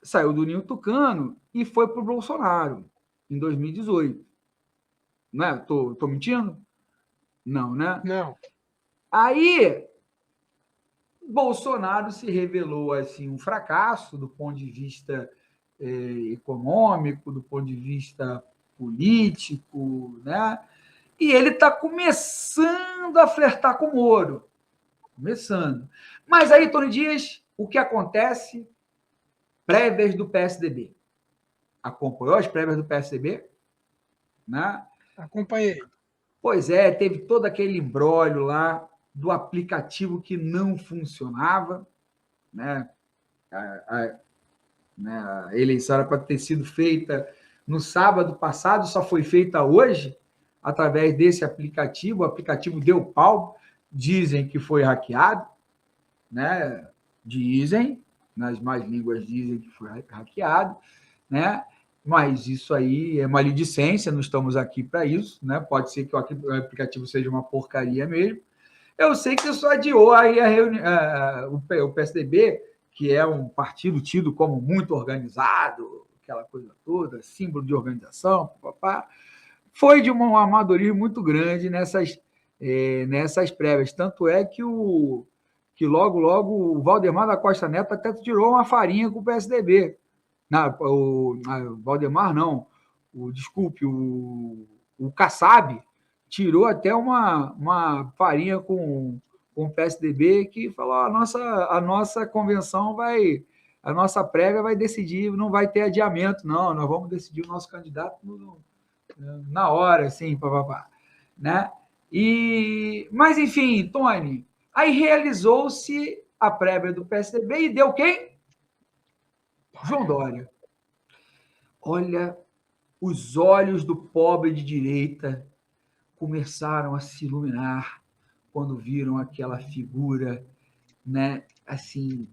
saiu do ninho tucano e foi para o Bolsonaro, em 2018. Né? Tô mentindo? Não, né? Não. Aí, Bolsonaro se revelou assim um fracasso do ponto de vista econômico, do ponto de vista político, né? E ele está começando a flertar com o Moro. Começando. Mas aí, Tony Dias, o que acontece? Prévias do PSDB. Acompanhou as prévias do PSDB? Né? Acompanhei. Pois é, teve todo aquele imbróglio lá do aplicativo que não funcionava, né? A eleição era para ter sido feita no sábado passado, só foi feita hoje, através desse aplicativo. O aplicativo deu pau, dizem que foi hackeado, né? Dizem, nas más línguas dizem que foi hackeado, né? Mas isso aí é maledicência, não estamos aqui para isso, né? Pode ser que o aplicativo seja uma porcaria mesmo. Eu sei que isso adiou aí o PSDB, que é um partido tido como muito organizado, aquela coisa toda, símbolo de organização, papá, foi de um amadorismo muito grande nessas prévias. Tanto é que logo o Valdemar da Costa Neto até tirou uma farinha com o PSDB. O Valdemar não, desculpe, o Kassab tirou até uma farinha com o PSDB, que falou: a nossa convenção a nossa prévia vai decidir, não vai ter adiamento, não, nós vamos decidir o nosso candidato na hora, assim, papapá, né? Mas, enfim, Tony, aí realizou-se a prévia do PSDB e deu quem? João Dória. Olha, os olhos do pobre de direita começaram a se iluminar quando viram aquela figura, né, assim,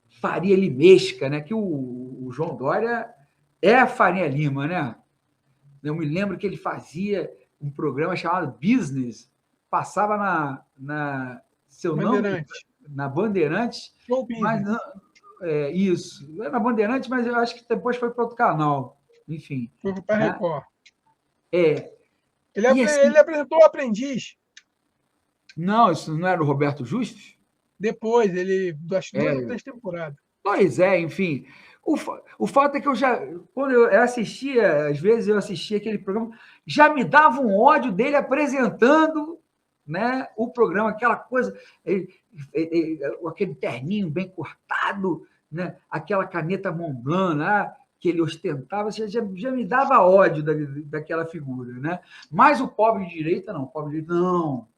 Faria Limesca, né, que o João Dória é a Faria Lima, né? Eu me lembro que ele fazia um programa chamado Business, passava na Bandeirantes, mas não, isso, era na Bandeirantes, mas eu acho que depois foi para outro canal, enfim. Foi para né? Record. Ele apresentou o Aprendiz. Não, isso não era o Roberto Justus? Depois, ele das 2 ou 3 temporadas. Pois é, enfim. O fato é que quando eu assistia, às vezes eu assistia aquele programa, já me dava um ódio dele apresentando, né, o programa, aquela coisa, aquele terninho bem cortado, né, aquela caneta Montblanc lá, que ele ostentava, já me dava ódio daquela figura. Né? Mas o pobre de direita, não.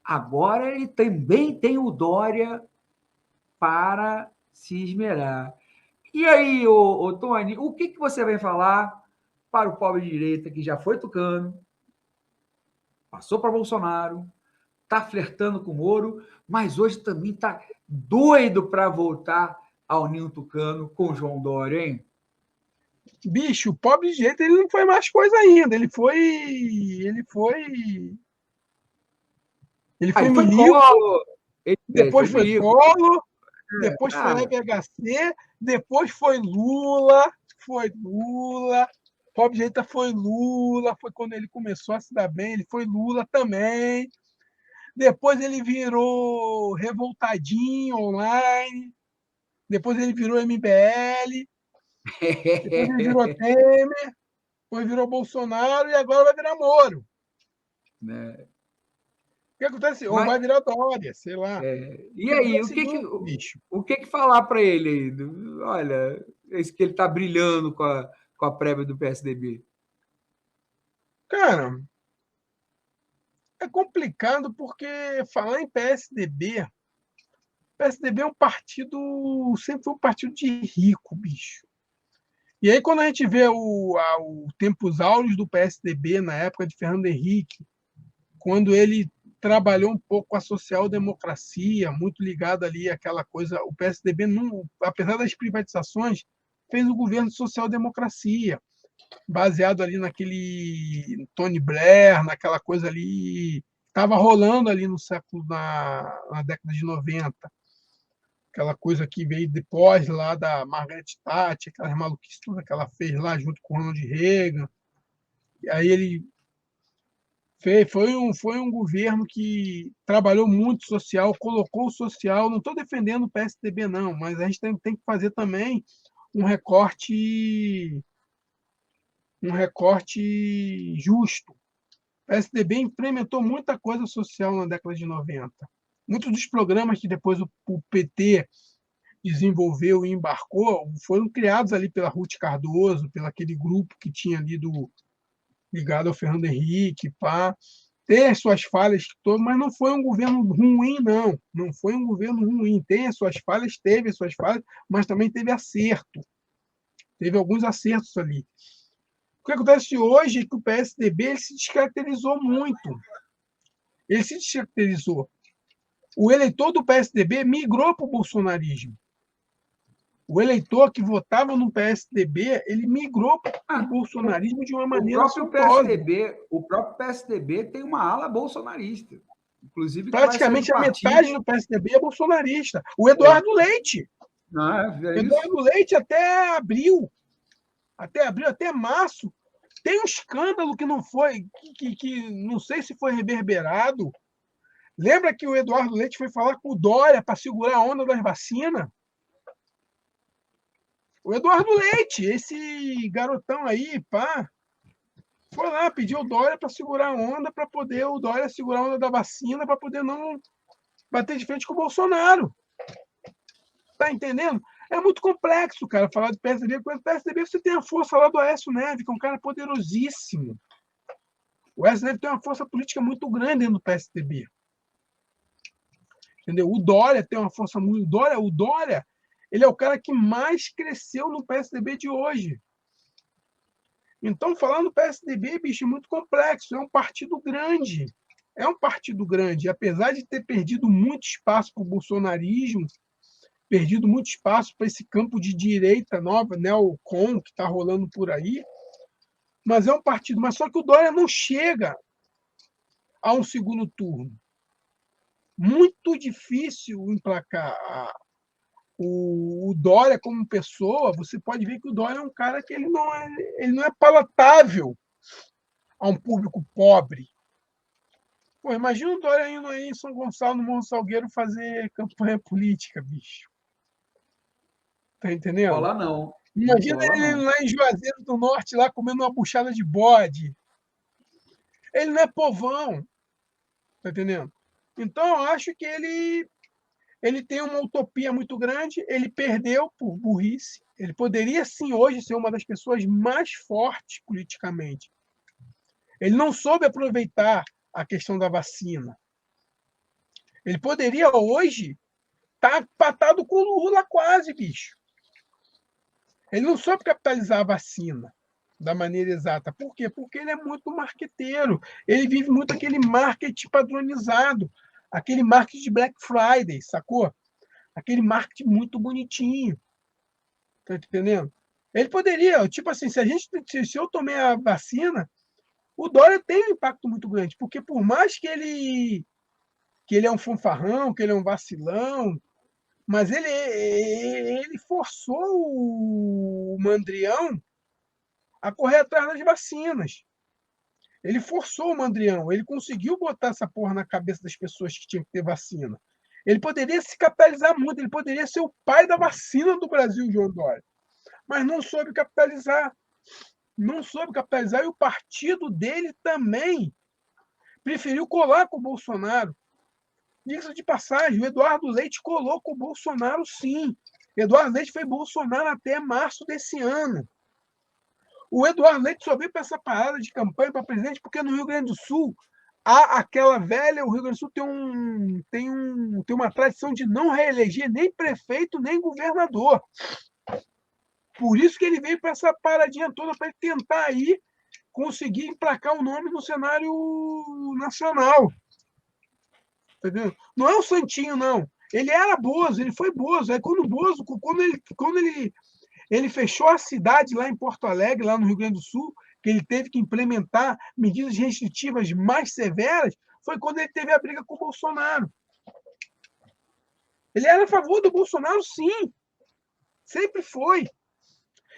Agora ele também tem o Dória para se esmerar. E aí, Tony, o que você vai falar para o pobre de direita que já foi tucano, passou para Bolsonaro, está flertando com o Moro, mas hoje também está doido para voltar ao ninho tucano com o João Dória, hein? Bicho, o pobre de direita, ele não foi mais coisa ainda. Ele foi milico, depois foi Collor, depois foi FHC, depois foi Lula. Pobre de direita foi Lula, foi quando ele começou a se dar bem, ele foi Lula também. Depois ele virou revoltadinho online, depois ele virou MBL, depois ele virou Temer, depois virou Bolsonaro e agora vai virar Moro. Né? O que acontece? Ou vai virar Dória, sei lá. E aí, o que falar para ele aí? Olha, esse que ele está brilhando com a prévia do PSDB. Cara, é complicado porque falar em PSDB é um partido, sempre foi um partido de rico, bicho. E aí, quando a gente vê o tempos áureos do PSDB, na época de Fernando Henrique, quando ele trabalhou um pouco com a social-democracia, muito ligado ali àquela coisa. O PSDB, não, apesar das privatizações, fez o governo de social-democracia, baseado ali naquele Tony Blair, naquela coisa ali, estava rolando ali no século, na década de 90. Aquela coisa que veio depois lá da Margaret Thatcher, aquelas maluquices todas que ela fez lá junto com o Ronald Reagan. E aí ele foi um governo que trabalhou muito social, colocou o social. Não estou defendendo o PSDB, não, mas a gente tem que fazer também um recorte justo. O PSDB implementou muita coisa social na década de 90. Muitos dos programas que depois o PT desenvolveu e embarcou foram criados ali pela Ruth Cardoso, pelo aquele grupo que tinha ali ligado ao Fernando Henrique, pá. Tem as suas falhas, mas não foi um governo ruim, não. Não foi um governo ruim. Tem as suas falhas, teve as suas falhas, mas também teve acerto. Teve alguns acertos ali. O que acontece hoje é que o PSDB ele se descaracterizou muito. Ele se descaracterizou. O eleitor do PSDB migrou para o bolsonarismo. O eleitor que votava no PSDB, ele migrou para o bolsonarismo de uma maneira assintosa. O próprio PSDB tem uma ala bolsonarista. Inclusive, praticamente a metade do PSDB é bolsonarista. O Eduardo Leite. Eduardo Leite até abril, até março, tem um escândalo que não foi, que não sei se foi reverberado. Lembra que o Eduardo Leite foi falar com o Dória para segurar a onda das vacinas? O Eduardo Leite, esse garotão aí, pá, foi lá, pediu o Dória para segurar a onda, para poder o Dória segurar a onda da vacina, para poder não bater de frente com o Bolsonaro. Tá entendendo? É muito complexo, cara, falar do PSDB. Porque o PSDB você tem a força lá do Aécio Neves, que é um cara poderosíssimo. O Aécio Neves tem uma força política muito grande dentro do PSDB. Entendeu? O Dória tem uma força muito... O Dória, ele é o cara que mais cresceu no PSDB de hoje. Então, falar no PSDB, bicho, é muito complexo. É um partido grande. É um partido grande. Apesar de ter perdido muito espaço para o bolsonarismo, perdido muito espaço para esse campo de direita nova, neocon, que está rolando por aí, mas é um partido. Mas só que o Dória não chega a um segundo turno. Muito difícil emplacar o Dória como pessoa. Você pode ver que o Dória é um cara que ele não é palatável a um público pobre. Pô, imagina o Dória indo aí em São Gonçalo, no Morro Salgueiro, fazer campanha política, bicho. Tá entendendo? Rola não. Imagina ele lá em Juazeiro do Norte, lá comendo uma buchada de bode. Ele não é povão. Tá entendendo? Então, eu acho que ele tem uma utopia muito grande. Ele perdeu por burrice. Ele poderia, sim, hoje ser uma das pessoas mais fortes politicamente. Ele não soube aproveitar a questão da vacina. Ele poderia, hoje, estar empatado com o Lula quase, bicho. Ele não soube capitalizar a vacina da maneira exata. Por quê? Porque ele é muito marqueteiro. Ele vive muito aquele marketing padronizado, aquele marketing de Black Friday, sacou? Aquele marketing muito bonitinho. Tá entendendo? Ele poderia, tipo assim, se eu tomei a vacina, o Dória tem um impacto muito grande, porque por mais que ele é um fanfarrão, que ele é um vacilão, mas ele forçou o Mandrião a correr atrás das vacinas. Ele forçou o Mandrião, ele conseguiu botar essa porra na cabeça das pessoas que tinham que ter vacina. Ele poderia se capitalizar muito, ele poderia ser o pai da vacina do Brasil, João Dória. Mas não soube capitalizar. Não soube capitalizar, e o partido dele também preferiu colar com o Bolsonaro. Diga-se de passagem, o Eduardo Leite colou com o Bolsonaro, sim. Eduardo Leite foi Bolsonaro até março desse ano. O Eduardo Leite só veio para essa parada de campanha para presidente porque no Rio Grande do Sul há aquela velha... O Rio Grande do Sul tem uma tradição de não reeleger nem prefeito, nem governador. Por isso que ele veio para essa paradinha toda, para ele tentar aí conseguir emplacar o nome no cenário nacional. Tá entendendo? Não é um santinho, não. Ele era Bozo, ele foi Bozo. Aí quando o Bozo, quando ele fechou a cidade lá em Porto Alegre, lá no Rio Grande do Sul, que ele teve que implementar medidas restritivas mais severas, foi quando ele teve a briga com o Bolsonaro. Ele era a favor do Bolsonaro, sim. Sempre foi.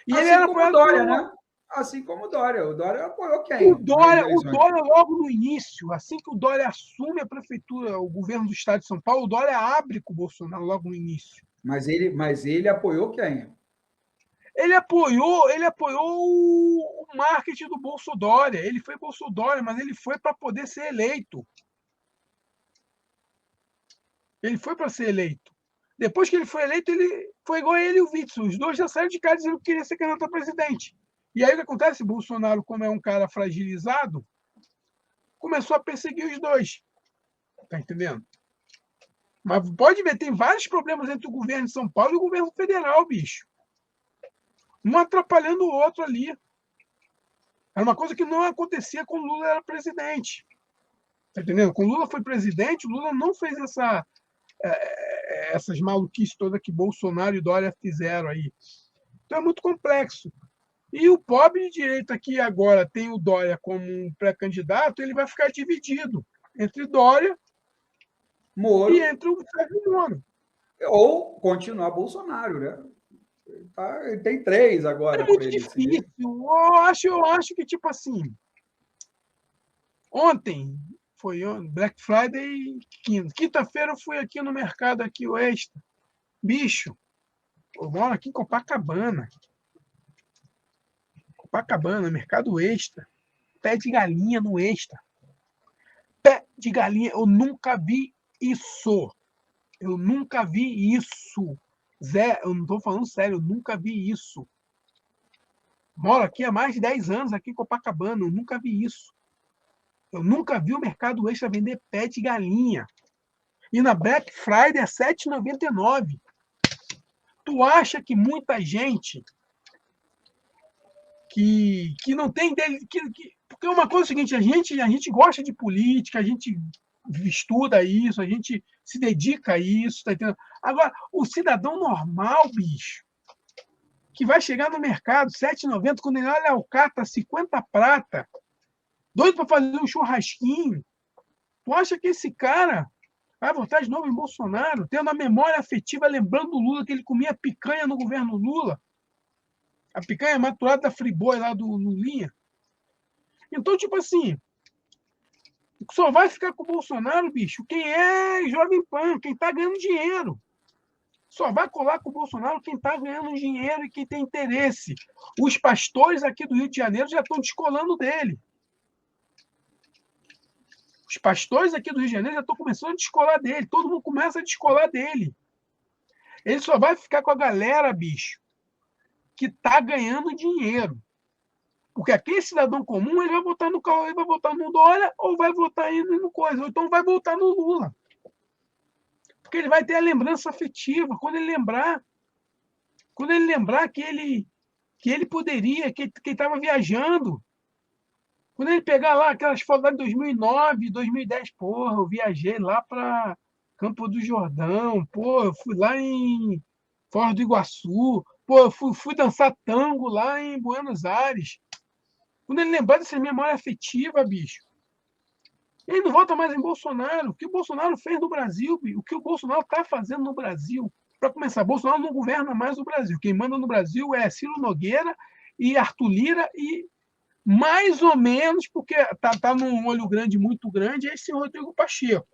E assim ele era como o Dória, né? Assim como o Dória. O Dória apoiou quem? O Dória, logo no início, assim que o Dória assume a prefeitura, o governo do estado de São Paulo, o Dória abre com o Bolsonaro logo no início. Mas ele apoiou quem? Ele apoiou o marketing do Bolsodória. Ele foi Bolsodória, mas ele foi para poder ser eleito. Ele foi para ser eleito. Depois que ele foi eleito, ele foi igual a ele e o Witzel. Os dois já saíram de casa dizendo que queria ser candidato a presidente. E aí o que acontece? Bolsonaro, como é um cara fragilizado, começou a perseguir os dois. Tá entendendo? Mas pode ver, tem vários problemas entre o governo de São Paulo e o governo federal, bicho. Um atrapalhando o outro ali. Era uma coisa que não acontecia quando o Lula era presidente. Tá entendendo? Quando o Lula foi presidente, o Lula não fez essas maluquices todas que Bolsonaro e Dória fizeram aí. Então é muito complexo. E o pobre de direita que agora tem o Dória como um pré-candidato, ele vai ficar dividido entre Dória Moro. E entre o Sérgio Moro. Ou continuar Bolsonaro, né? Ele tem 3 agora. É muito difícil. Eu acho que, tipo assim, ontem foi Black Friday, quinta-feira eu fui aqui no mercado, aqui o Extra. Bicho, eu moro aqui em Copacabana. Mercado Extra. Pé de galinha no Extra. Pé de galinha, eu nunca vi isso. Eu nunca vi isso. Zé, eu não estou falando sério, eu nunca vi isso. Moro aqui há mais de 10 anos, aqui em Copacabana, eu nunca vi isso. Eu nunca vi o Mercado Extra vender pé de galinha. E na Black Friday é R$ 7,99. Tu acha que muita gente que não tem dele... porque uma coisa é o seguinte, a gente gosta de política, a gente estuda isso, a gente se dedica a isso, tá entendendo? Agora, o cidadão normal, bicho, que vai chegar no mercado, R$ 7,90, quando ele olha o cata, 50 prata, doido para fazer um churrasquinho, tu acha que esse cara vai votar de novo em Bolsonaro, tendo a memória afetiva, lembrando do Lula, que ele comia picanha no governo Lula, a picanha maturada da Friboi lá do Lulinha? Então, tipo assim, só vai ficar com o Bolsonaro, bicho, quem é Jovem Pan, quem está ganhando dinheiro. Só vai colar com o Bolsonaro quem está ganhando dinheiro e quem tem interesse. Os pastores aqui do Rio de Janeiro já estão descolando dele. Os pastores aqui do Rio de Janeiro já estão começando a descolar dele. Todo mundo começa a descolar dele. Ele só vai ficar com a galera, bicho, que está ganhando dinheiro. Porque aquele cidadão comum, ele vai votar no Cauê, vai votar no Dória, ou vai votar ainda no coisa, ou então vai votar no Lula. Porque ele vai ter a lembrança afetiva. Quando ele lembrar que ele poderia, que estava viajando. Quando ele pegar lá aquelas fotos de 2009, 2010, porra, eu viajei lá para Campo do Jordão, porra, eu fui lá em Foz do Iguaçu, porra, eu fui dançar tango lá em Buenos Aires. Quando ele lembrar dessa memória afetiva, bicho, ele não vota mais em Bolsonaro. O que o Bolsonaro fez no Brasil, o que o Bolsonaro está fazendo no Brasil. Para começar, Bolsonaro não governa mais o Brasil. Quem manda no Brasil é Ciro Nogueira e Arthur Lira e mais ou menos, porque tá num olho grande, muito grande, é esse Rodrigo Pacheco.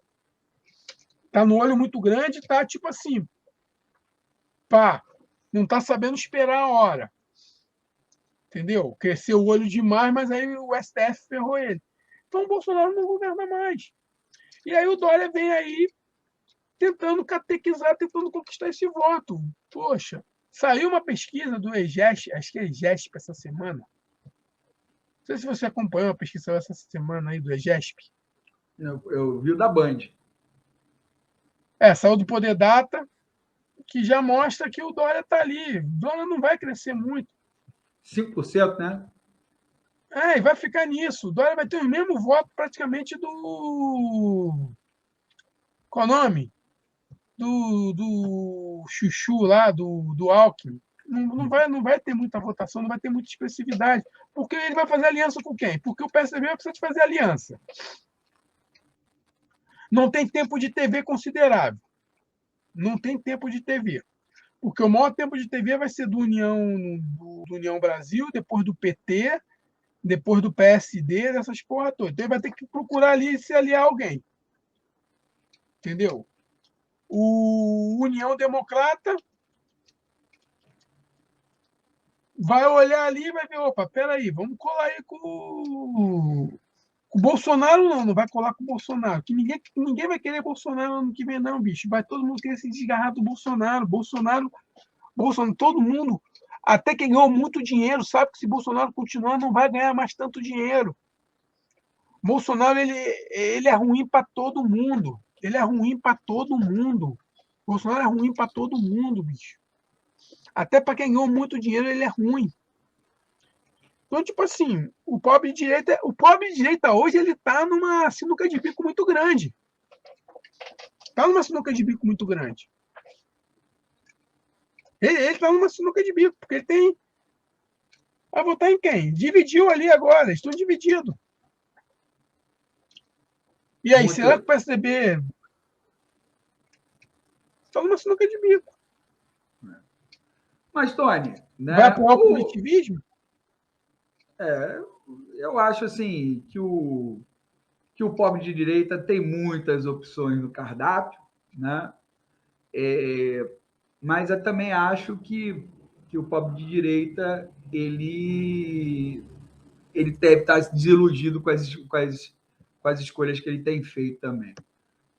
Tá no olho muito grande, tá tipo assim, pá, não tá sabendo esperar a hora. Entendeu? Cresceu o olho demais, mas aí o STF ferrou ele. Então o Bolsonaro não governa mais. E aí o Dória vem aí tentando catequizar, tentando conquistar esse voto. Poxa, saiu uma pesquisa do EGESP, acho que é EGESP essa semana. Não sei se você acompanhou a pesquisa essa semana aí do EGESP. Eu vi o da Band. Saiu do Poder Data, que já mostra que o Dória está ali. O Dória não vai crescer muito. 5%, né? E vai ficar nisso. O Dória vai ter o mesmo voto praticamente Qual o nome? Do Chuchu lá, do Alckmin. Não vai ter muita votação, não vai ter muita expressividade. Porque ele vai fazer aliança com quem? Porque o PSDB precisa de fazer aliança. Não tem tempo de TV considerável. Não tem tempo de TV. Porque o maior tempo de TV vai ser do União Brasil, depois do PT, depois do PSD, dessas porra todas. Então ele vai ter que procurar ali se aliar a alguém. Entendeu? O União Democrata vai olhar ali e vai ver, opa, peraí, vamos colar aí com o Bolsonaro, não vai colar com o Bolsonaro. Que ninguém vai querer Bolsonaro ano que vem, não, bicho. Vai todo mundo querer se desgarrar do Bolsonaro. Bolsonaro, todo mundo, até quem ganhou muito dinheiro, sabe que se Bolsonaro continuar, não vai ganhar mais tanto dinheiro. Bolsonaro, ele é ruim para todo mundo. Ele é ruim para todo mundo. Bolsonaro é ruim para todo mundo, bicho. Até para quem ganhou muito dinheiro, ele é ruim. Então, tipo assim, o pobre de direita hoje, ele tá numa sinuca de bico muito grande. Tá numa sinuca de bico muito grande. Ele tá numa sinuca de bico, porque ele tem... Vai votar em quem? Dividiu ali agora, estão divididos. E aí, será que o PSDB está numa sinuca de bico? Mas, Tony... Né, vai apoiar o coletivismo? Eu acho assim que o pobre de direita tem muitas opções no cardápio, né? Mas eu também acho que o pobre de direita ele deve estar desiludido com as escolhas que ele tem feito também,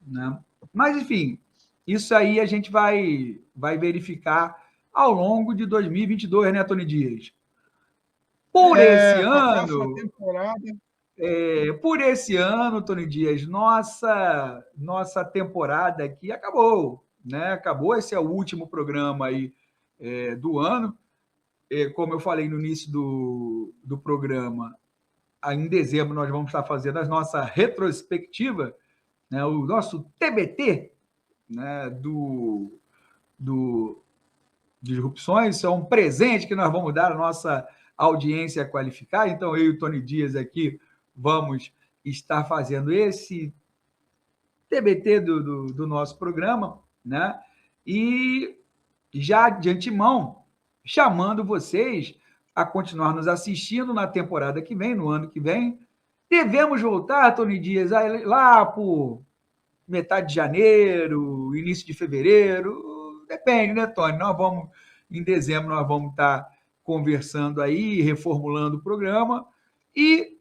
né? Mas enfim, isso aí a gente vai verificar ao longo de 2022, né, Tony Dias? Por esse ano, Tony Dias, nossa temporada aqui acabou, né? Acabou, esse é o último programa aí do ano. Como eu falei no início do programa, em dezembro nós vamos estar fazendo a nossa retrospectiva, né? O nosso TBT, né? do Disrupções, isso é um presente que nós vamos dar à nossa audiência qualificada. Então, eu e o Tony Dias aqui vamos estar fazendo esse TBT do nosso programa, né? E já de antemão, chamando vocês a continuar nos assistindo na temporada que vem, no ano que vem. Devemos voltar, Tony Dias, lá por metade de janeiro, início de fevereiro, depende, né, Tony? Em dezembro, nós vamos estar conversando aí, reformulando o programa, e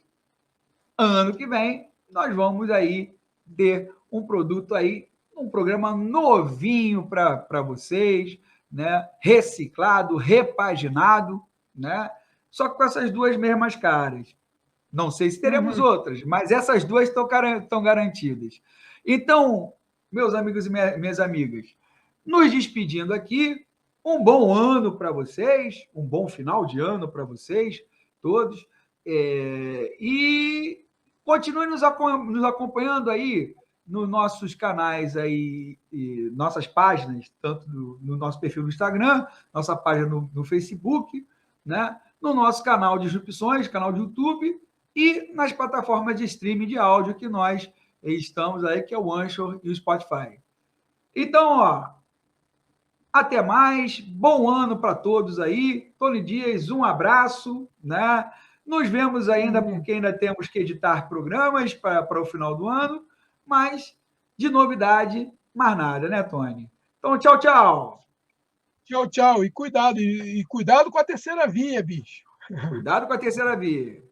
ano que vem nós vamos aí ter um produto aí, um programa novinho para vocês, né? Reciclado, repaginado, né? Só que com essas duas mesmas caras. Não sei se teremos outras, mas essas duas estão garantidas. Então, meus amigos e minhas amigas, nos despedindo aqui, um bom ano para vocês, um bom final de ano para vocês todos, e continue nos acompanhando aí nos nossos canais aí, e nossas páginas, tanto no nosso perfil no Instagram, nossa página no Facebook, né? No nosso canal de Disrupções, canal de YouTube, e nas plataformas de streaming de áudio que nós estamos aí, que é o Anchor e o Spotify. Então, até mais, bom ano para todos aí. Tony Dias, um abraço, né? Nos vemos ainda, porque ainda temos que editar programas para o final do ano, mas de novidade, mais nada, né, Tony? Então, tchau, tchau. Tchau, tchau. E cuidado com a terceira via, bicho. Cuidado com a terceira via.